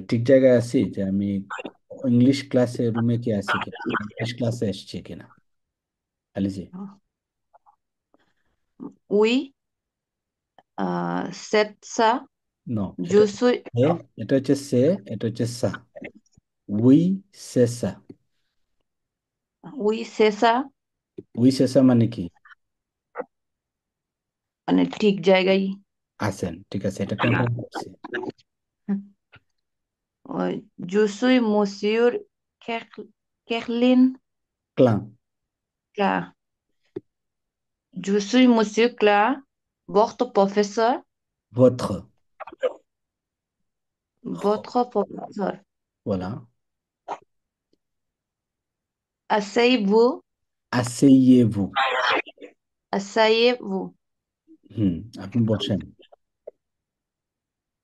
ঠিক জায়গায় আছি, যে আমি ইংলিশ ক্লাসে রুমে কি আছি কিনা, ইংলিশ ক্লাসে এসেছি কিনা। আলিজি। Oui, c'est ça. নো, এটা Je suis, এ, এটা হচ্ছে সে, এটা হচ্ছে সা। উই সে সা। oui, c'est ça. We say সা মানে কি? মানে ঠিক জায়গায়। আছেন, ঠিক আছে, এটা কনফার্ম করছি। Je suis monsieur Kerlin ক্লাম, Clark. Je suis monsieur Clark, votre professeur. votre, Votre professeur. voilà। Asseyez-vous. Asseyez-vous. Asseyez-vous. আপনি বসেন।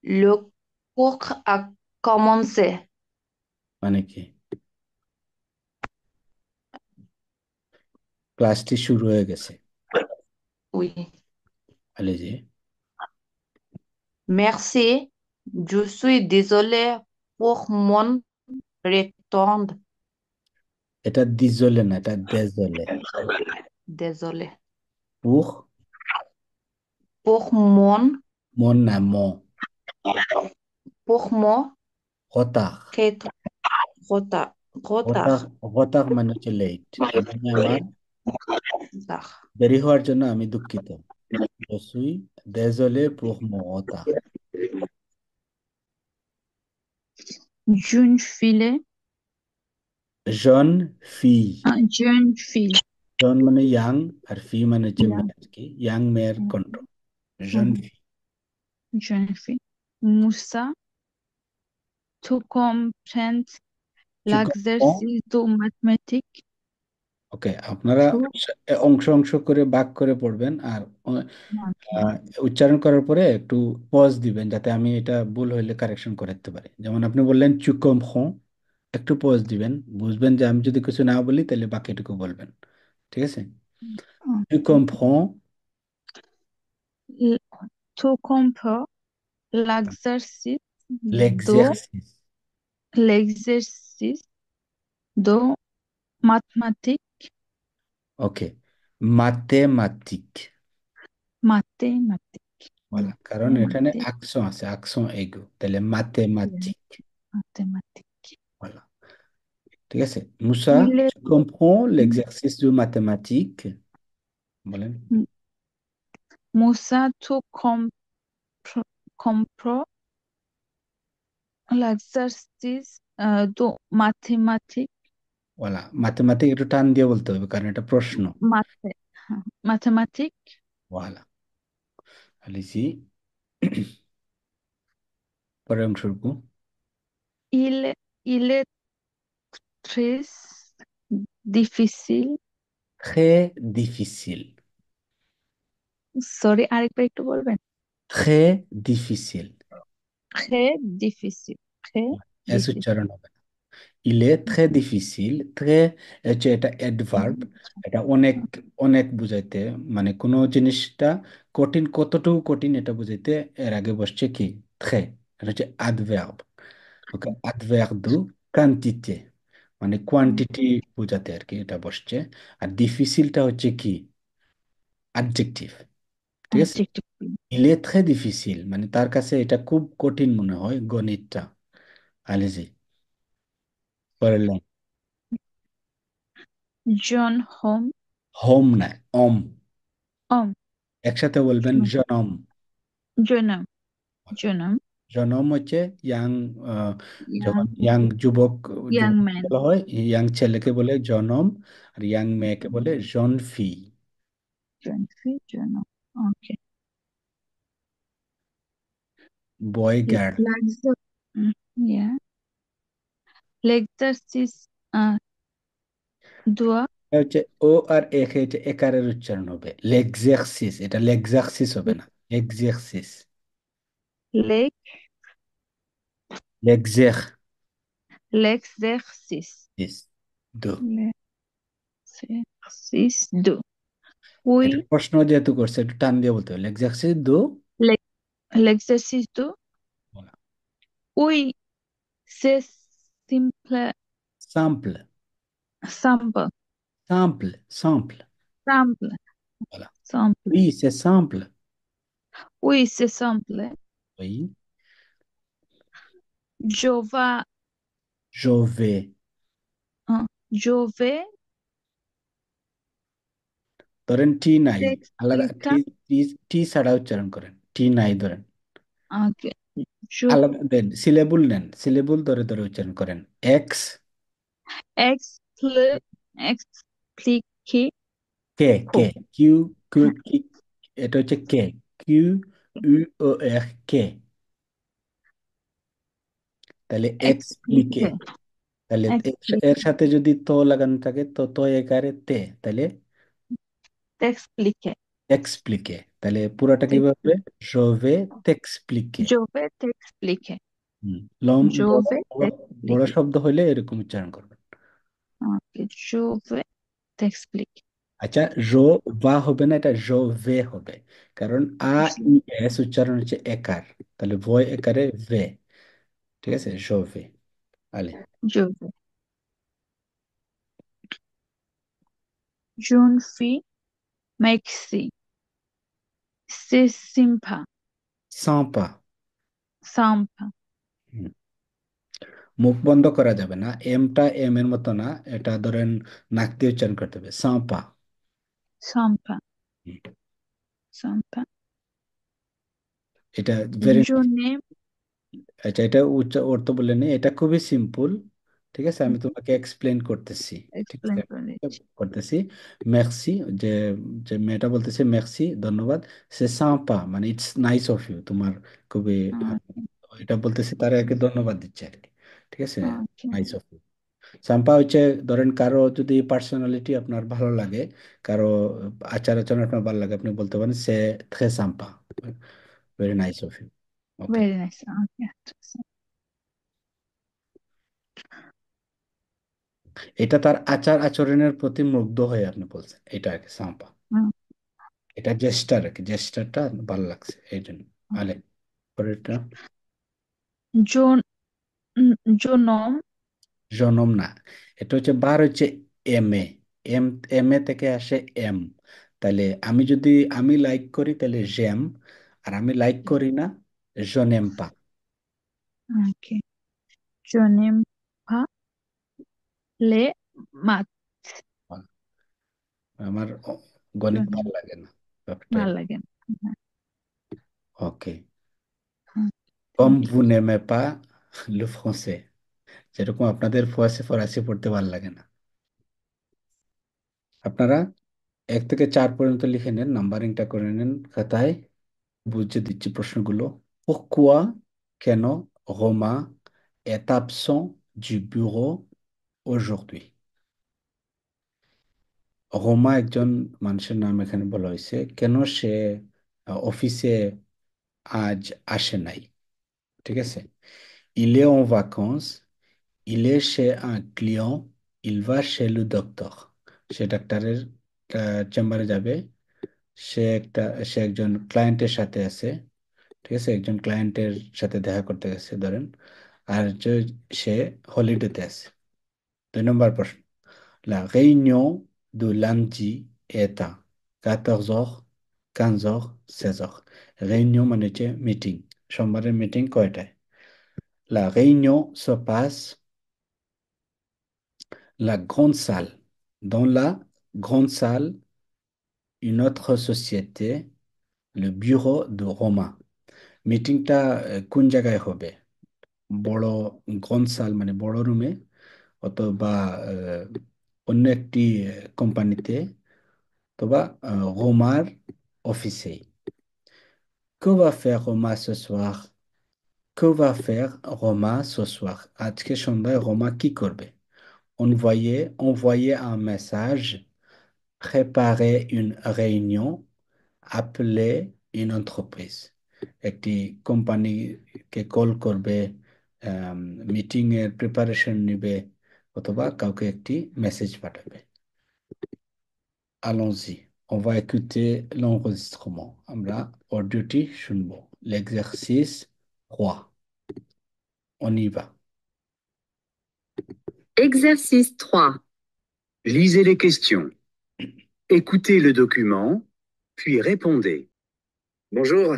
Le cours a commencé. মানে কি? ক্লাসটি শুরু হয়ে গেছে। Oui. Allez-y. Merci. Je suis désolé pour mon retard. এটা দিজলে না, এটা দেজলে। Désolé. pour Pour mon, মন না ম pour mon হতাশ। retard. হতাশ Retard. হতাশ মানে হচ্ছে লেট। মানে আমার Retard. দেরি হওয়ার জন্য আমি দুঃখিত। Je suis désolé pour mon retard. Jeune fille. jeune fille। Jeune fille. জন মানে ইয়াং আর ফি মানে হচ্ছে Yeah. মেয়ে আর কি, ইয়াং মেয়ের কণ্ঠ। jeune fille। Jeune fille. Moussa. To comprendre Tu comprends? l'exercice de mathématiques. ওকে, আপনারা To অংশ অংশ করে ভাগ করে পড়বেন আর okay. উচ্চারণ করার পরে একটু পজ দিবেন যাতে আমি এটা ভুল হইলে কারেকশন করতে পারি। যেমন আপনি বললেন tu comprends, একটু পজ দিবেন, বুঝবেন যে আমি যদি কিছু না বলি তাহলে বাকিটুকু বলবেন। ঠিক আছে? tu comprends L- To comprendre l'exercice de l'exercice। l'exercice de mathématiques. Okay, mathématique। Mathématiques. বলা, কারণ এখানে Mathématiques. আকসন আছে, আকসন এগো, তাহলে mathématique Mathématiques. বলা। ঠিক আছে? মুসা, Il est tu comprends l'exercice de mathématiques? বলেন। Moussa to comprendre l'exercice de mathématiques. বলা, ম্যাথমেটিক একটু টান দিয়ে বলতে হবে কারণ এটা প্রশ্ন। Mathématiques. বলা, allez-y। পরের অংশটুকু। Il est très difficile. très difficile। Sorry, আরেকবার একটু বলবেন? très difficile। Très difficile. Très S difficile. উচ্চারণ হবে না। il est très difficile। très হচ্ছে এটা অ্যাডভার্ব, এটা অনেক অনেক বুঝাইতে, মানে কোনো জিনিসটা কঠিন, কতটুকু কঠিন এটা বুঝাইতে এর আগে বসছে কি très। এটা হচ্ছে অ্যাডভার্ব। ওকে, অ্যাডভার্ব দু quantité, মানে কোয়ান্টিটি বোঝাতে আর কি এটা বসছে। আর ডিফিসিলটা হচ্ছে কি অ্যাডজেক্টিভ। ঠিক আছে? Adjective. il est très difficile মানে তার কাছে এটা খুব কঠিন মনে হয় গণিতটা। আলেজি, পরের লাইন। John home. হোম না, অম। Um. একসাথে বলবেন John. জনম। Jonam. Jonam. জনম হচ্ছে ইয়াং, যখন Young, ইয়াং যুবক, young যুবক man. বলা হয়, ইয়াং ছেলেকে বলে জনম, আর ইয়াং মেয়েকে বলে জন ফি। John fille. Jonam. Okay. Boy girl. Yeah. L'exercice doit. এটা হচ্ছে ও আর এক হচ্ছে একারের উচ্চারণ হবে, লেক্সারসিস, এটা লেক্সারসিস হবে না, এক্সারসিস। L'ex- Lexar L'exercice. দো। L'exercice de. এটা Oui. প্রশ্ন যেহেতু করছে একটু টান দিয়ে বলতে হবে, লেক্সারসিস দো। L'exercice de. Oui. C'est simple. simple Simple. simple simple। Simple. Voilà. Simple. Oui, c'est simple। Oui, c'est simple. Oui, Je vais. je vais। Je vais. ধরেন টি নাই, আলাদা টি, T'expliquer. টি টি ছাড়া উচ্চারণ করেন, টি নাই ধরেন, Okay. Je আলাদা দেন, সিলেবল নেন, সিলেবল ধরে ধরে উচ্চারণ করেন। X expliquer. কে, কে কিউ, কিউ কি, এটা হচ্ছে কে, কিউ ইউ ও আর কে, তাহলে এক্সপ্লিকে, Expliquer. তাহলে এর explique, সাথে যদি তো লাগানো থাকে তো তো একারে তে, তাহলে t'expliquer, এক্সপ্লিকে, তাহলে পুরোটা কিভাবে? t'expliquer. Je vais t'expliquer। Je vais t'expliquer. হুম, লম Je বড় vais বড় বড় t'expliquer. শব্দ হইলে এরকম উচ্চারণ করবেন। Ok, je vais t'expliquer. আচ্ছা, জো বা হবে না, এটা জো ভে হবে, কারণ আ Je, ই এস উচ্চারণ হচ্ছে একার, তাহলে ভয় একারে ভে। ঠিক আছে, জো ভে। আলে, je vais. Jeune fille, merci. C'est sympa. সাম্পা। Sympa. মুখ বন্ধ করা যাবে না, এমটা এম এর মতো না, এটা ধরেন নাক দিয়ে উচ্চারণ করতে হবে, সাম্পা। Sympa. Sympa. এটা ভেরি, Je n'aime, আচ্ছা এটা অর্থ বলে নেই, এটা খুবই সিম্পল। ঠিক আছে, আমি তোমাকে এক্সপ্লেন করতেছি। ঠিক আছে, explain for it. করতেছি। মেক্সি, যে যে মেয়েটা বলতেছে মেক্সি, ধন্যবাদ। সে সাম্পা মানে ইটস নাইস অফ ইউ, তোমার খুবই Ok, এটা বলতেছি, তারা আর কি ধন্যবাদ দিচ্ছে আর কি। ঠিক আছে, ok. Nice of you. সাম্পা হচ্ছে ধরেন কারো যদি পার্সোনালিটি আপনার ভালো লাগে, কারো আচার আচরণ আপনার ভালো লাগে, আপনি বলতে পারেন সে থ্রে সাম্পা, very nice of you. Okay, Very nice. Okay. এটা তার আচার আচরণের প্রতি মুগ্ধ হয়ে আপনি বলছেন, এটা আর কি সাম্পা। Mm. এটা জেস্টার আর কি, জেস্টারটা ভালো লাগছে এই জন্য। আলে, পরেরটা। Je, je nomme, জনম না, এটা হচ্ছে বার হচ্ছে M A, M, M A থেকে আসে এম, তাহলে আমি যদি আমি লাইক করি তাহলে জেম, আর আমি লাইক করি না, জনেম পা। ok. Je n'aime pas les maths. আমার Je গণিত ভালো n'aime লাগে না, ব্যাপারটা pas la gamme. Okay. Mm. Com Thank you. ভু নেমে পা লে ফ্রান্সে, যেরকম আপনাদের ফরাসি ফরাসি পড়তে ভালো লাগে না। আপনারা 1 থেকে 4 পর্যন্ত লিখে নেন, নাম্বারিংটা করে নেন খাতায়। বুঝে দিচ্ছি প্রশ্নগুলো। Pourquoi, কেন, Roma est absent du bureau aujourd'hui? Ruma একজন মানুষের নাম এখানে বলা হয়েছে, কেন সে অফিসে আজ আসে নাই। ঠিক আছে, il est en vacances, il est chez un client, il va chez le docteur। সে ডাক্তারের চেম্বারে যাবে, সে একটা সে একজন ক্লায়েন্টের সাথে আছে। ঠিক আছে, একজন ক্লায়েন্টের সাথে দেখা করতে গেছে ধরেন, আর সে হলিডেতে আছে। 2 নম্বর প্রশ্ন, la réunion de lundi est à 14 heures, 15 heures, 16 heures। réunion মানে হচ্ছে মিটিং, সোমবারের মিটিং কয়টায়? La réunion se passe la grande salle, dans la grande salle, une autre société, le bureau de Roma। মিটিংটা কোন জায়গায় হবে? বড় গ্রন্থ সাল মানে বড় রুমে, অথবা আহ, অন্য একটি কোম্পানিতে, অথবা রোমার অফিসে। Que va faire Roma ce soir? Que va faire Roma ce soir? আজকে সন্ধ্যায় রোমা কি করবে? Envoyer un message, préparer une réunion, appeler une entreprise। একটি কোম্পানিকে কল করবে, মিটিং এর প্রিপারেশন নিবে, অথবা কাউকে একটি মেসেজ পাঠাবে। Allons-y, on va écouter l'enregistrement, আমরা অডিওটি শুনবো। L'exercice 3, on y va। Exercice 3. Lisez les questions. Écoutez le document, puis répondez. Bonjour,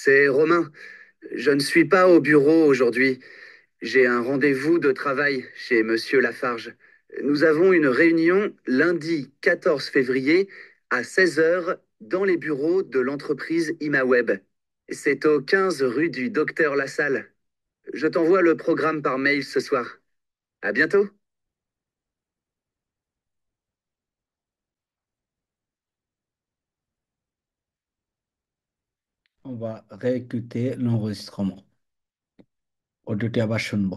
c'est Romain. Je ne suis pas au bureau aujourd'hui. J'ai un rendez-vous de travail chez Monsieur Lafarge. Nous avons une réunion lundi 14 février à 16 heures dans les bureaux de l'entreprise ImaWeb. C'est au 15 rue du Docteur Lassalle. Je t'envoie le programme par mail ce soir. À bientôt. On va réécouter l'enregistrement, অডিওটি আবার শুনবো।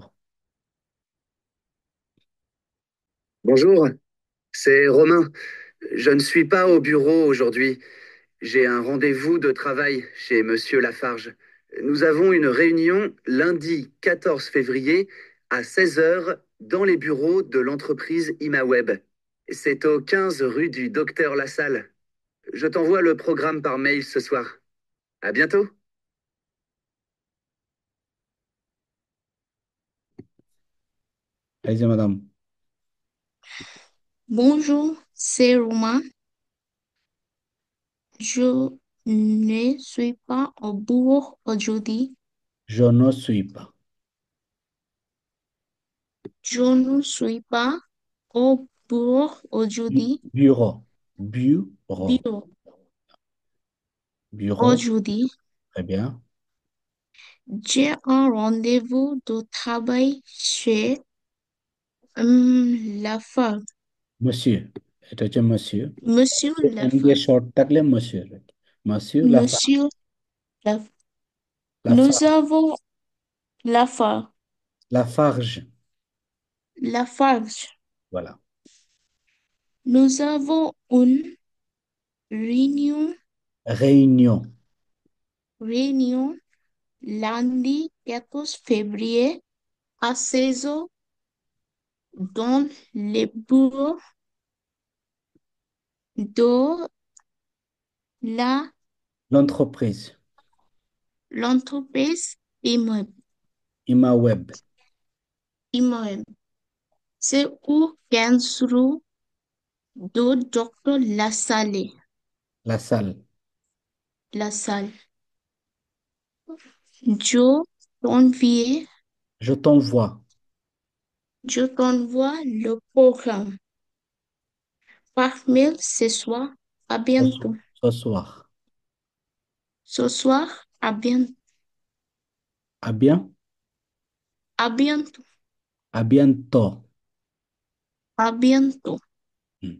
Bonjour, c'est Romain. Je ne suis pas au bureau aujourd'hui. J'ai un rendez-vous de travail chez Monsieur Lafarge. Nous avons une réunion lundi 14 février à 16 heures dans les bureaux de l'entreprise ImaWeb. C'est au 15 rue du Docteur Lassalle. Je t'envoie le programme par mail ce soir. À bientôt. Allez-y, madame. Bonjour, c'est Romain. Je ne suis pas au bureau aujourd'hui. Je ne suis pas. Je ne suis pas au bureau aujourd'hui. Bureau. Bureau. Bureau. Bureau. Aujourd'hui, Très bien. j'ai un rendez-vous de travail chez Lafarge. Monsieur. এটা হচ্ছে monsieur. Monsieur M দিয়ে Lafarge. Short থাকলে monsieur রাখি। monsieur Lafarge. Monsieur Lafarge. Nous Lafarge. avons Lafarge. Lafarge. Lafarge. Voilà. Nous avons une réunion, Réunion. réunion lundi 14 février à 16 heures dans les bureaux de la, L'entreprise. l'entreprise immeuble. ImaWeb. Immeuble. C'est au 15 rue de Docteur Lassalle. La salle. Lassalle. Je t'envoie, Je t'envoie. je t'envoie le programme par mail ce soir. À bientôt. Ce soir. Ce soir, à bientôt. À bien. À bientôt. À bientôt. À bientôt. হুম।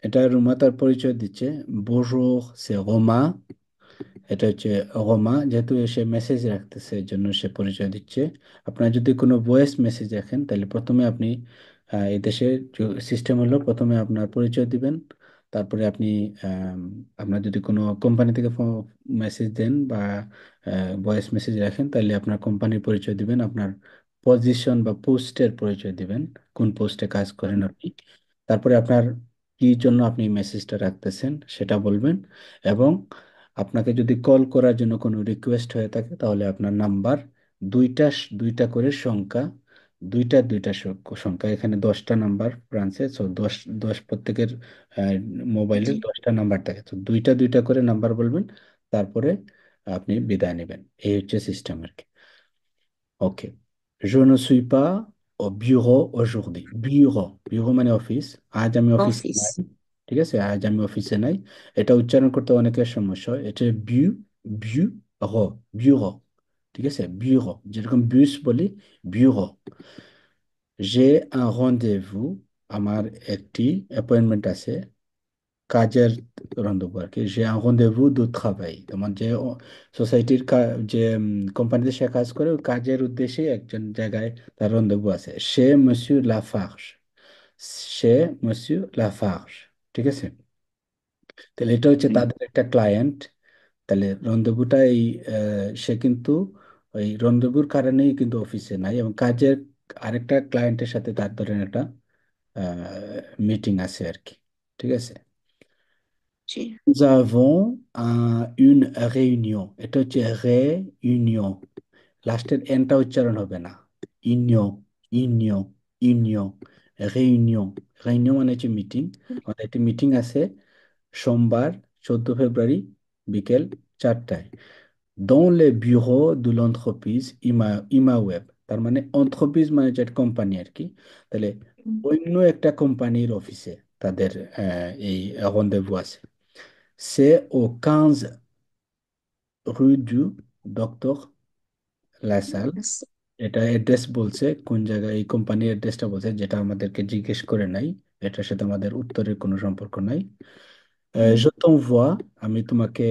এটা রুমা তার পরিচয় দিচ্ছে। bonjour c'est Roma। এটা হচ্ছে রোমা, যেহেতু সে message রাখতেছে এর জন্য সে পরিচয় দিচ্ছে। আপনার যদি কোনো ভয়েস মেসেজ রাখেন তাহলে প্রথমে আপনি এই দেশের সিস্টেম হলো প্রথমে আপনার পরিচয় দিবেন, তারপরে আপনি আম, আপনার যদি কোনো কোম্পানি থেকে মেসেজ দেন বা ভয়েস মেসেজ রাখেন তাহলে আপনার কোম্পানির পরিচয় দিবেন, আপনার পজিশন বা পোস্টের পরিচয় দিবেন, কোন পোস্টে কাজ করেন আপনি, তারপরে আপনার কি জন্য আপনি মেসেজটা রাখতেছেন সেটা বলবেন, এবং আপনাকে যদি কল করার জন্য কোনো রিকোয়েস্ট হয়ে থাকে তাহলে আপনার নাম্বার দুইটা দুইটা করে সংখ্যা, দুইটা সংখ্যা, এখানে 10টা নাম্বার ব্রাঞ্চে, সো 10 প্রত্যেকের মোবাইলে জি, 10টা নাম্বার থাকে, তো দুইটা দুইটা করে নাম্বার বলবেন, তারপরে আপনি বিদায় নেবেন। এই হচ্ছে সিস্টেম আর কি। ওকে। Je ne suis pas au bureau aujourd'hui. bureau মানে অফিস। আজ আমি অফিসে নাই। office. ঠিক আছে, আজ আমি অফিসে নাই। এটা উচ্চারণ করতে অনেকের সমস্যা হয়। এটা বিউরো, বিউরো। ঠিক আছে, বিউরো, যেরকম বিউস বলি, বিউরো। যে rendez-vous, আমার একটি অ্যাপয়েন্টমেন্ট আছে, কাজের রন্ধবু আর কি। যে rendez-vous de travail, তোমার যে সোসাইটির যে কোম্পানিতে সে কাজ করে ওই কাজের উদ্দেশ্যে একজন জায়গায় তার রন্ধবু আছে। সে monsieur Lafarge। সে monsieur Lafarge। ঠিক আছে, তাহলে এটা হচ্ছে তাদের একটা ক্লায়েন্ট। তাহলে রন্ধবুটা এই সে কিন্তু ওই রন্ধবুর কারণেই কিন্তু অফিসে নাই, এবং কাজের আরেকটা ক্লায়েন্টের সাথে তার ধরেন একটা মিটিং আছে আর কি। ঠিক আছে। জি, Nous avons une réunion। এটা হচ্ছে réunion। লাস্টের এনটা উচ্চারণ হবে না। Union, union, union, réunion। réunion মানে হচ্ছে মিটিং। আমাদের একটি মিটিং আছে সোমবার 14 ফেব্রুয়ারি বিকেল 4টায়। dans les bureaux de l'entreprise ImaWeb। তার মানে অন্ত্রপিস মানে হচ্ছে একটা কোম্পানি আর কি। তাহলে অন্য একটা কোম্পানির অফিসে তাদের এই রন্ধেভু আছে। সে ও 15 rue du Docteur Lassalle। yes, এটা অ্যাড্রেস বলছে, কোন জায়গায় এই কোম্পানির অ্যাড্রেসটা বলছে, যেটা আমাদেরকে জিজ্ঞেস করে নাই, এটার সাথে আমাদের উত্তরের কোনো সম্পর্ক নাই। je t'envoie, আমি তোমাকে,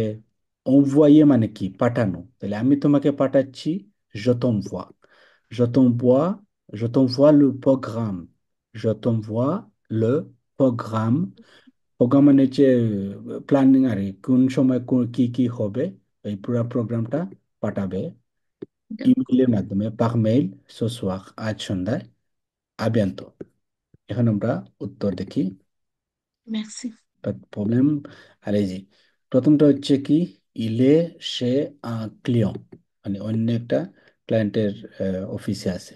envoyer মানে কি, পাঠানো, তাহলে আমি তোমাকে পাঠাচ্ছি, je t'envoie। je t'envoie Je t'envoie le programme. Je t'envoie le programme. Programme মানে হচ্ছে প্ল্যানিং আর কি, কোন সময় কি কি হবে এই পুরো প্রোগ্রামটা পাঠাবে ইমেইলের মাধ্যমে পার মেইল ce soir, আজ সন্ধ্যায়। à bientôt। এখন আমরা উত্তর দেখি। Merci. প্রবলেম আর এই যে প্রথমটা হচ্ছে কি, ইলে সে ক্লিয়ন, মানে অন্য একটা ক্লায়েন্টের অফিসে আছে।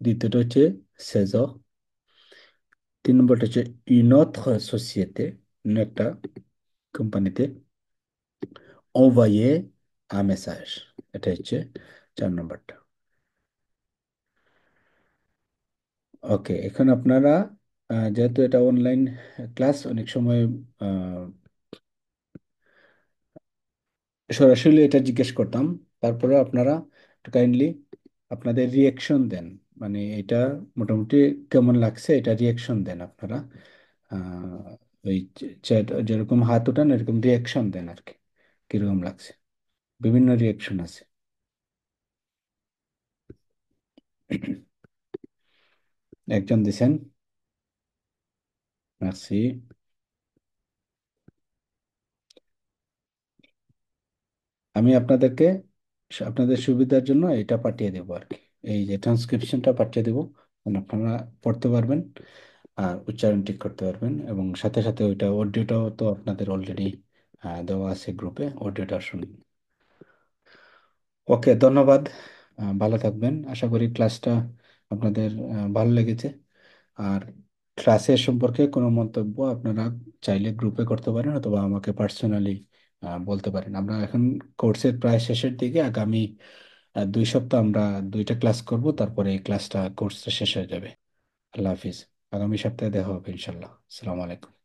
দ্বিতীয়টা হচ্ছে সেজো। তিন নম্বরটা হচ্ছে une autre société, অন্য একটা কোম্পানিতে envoyer un message, এটা হচ্ছে 4 নম্বরটা। ওকে, এখন আপনারা যেহেতু এটা অনলাইন ক্লাস, অনেক সময় আহ, সরাসরি এটা জিজ্ঞেস করতাম, তারপরে আপনারা একটু কাইন্ডলি আপনাদের রিয়াকশন দেন, মানে এটা মোটামুটি কেমন লাগছে এটা রিয়াকশন দেন আপনারা। ওই যেরকম হাত উঠান এরকম রিয়াকশন দেন আর কি, কিরকম লাগছে, বিভিন্ন রিয়াকশন আছে। একজন দিছেন, মার্সি। আমি আপনাদেরকে আপনাদের সুবিধার জন্য এটা পাঠিয়ে দেবো আর কি, এই যে ট্রান্সক্রিপশনটা পাঠিয়ে দেবো, মানে আপনারা পড়তে পারবেন আর উচ্চারণ ঠিক করতে পারবেন, এবং সাথে সাথে ওইটা অডিওটাও তো আপনাদের অলরেডি দেওয়া আছে গ্রুপে, অডিওটা শুনুন। ওকে, ধন্যবাদ। ভালো থাকবেন। আশা করি ক্লাসটা আপনাদের ভালো লেগেছে। আর ক্লাসের সম্পর্কে কোনো মন্তব্য আপনারা চাইলে গ্রুপে করতে পারেন, অথবা আমাকে পার্সোনালি বলতে পারেন। আমরা এখন কোর্সের প্রায় শেষের দিকে, আগামী 2 সপ্তাহ আমরা 2টা ক্লাস করব, তারপরে এই কোর্সটা শেষ হয়ে যাবে। আল্লাহ হাফিজ। আগামী সপ্তাহে দেখা হবে ইনশাল্লাহ। আসসালামু আলাইকুম।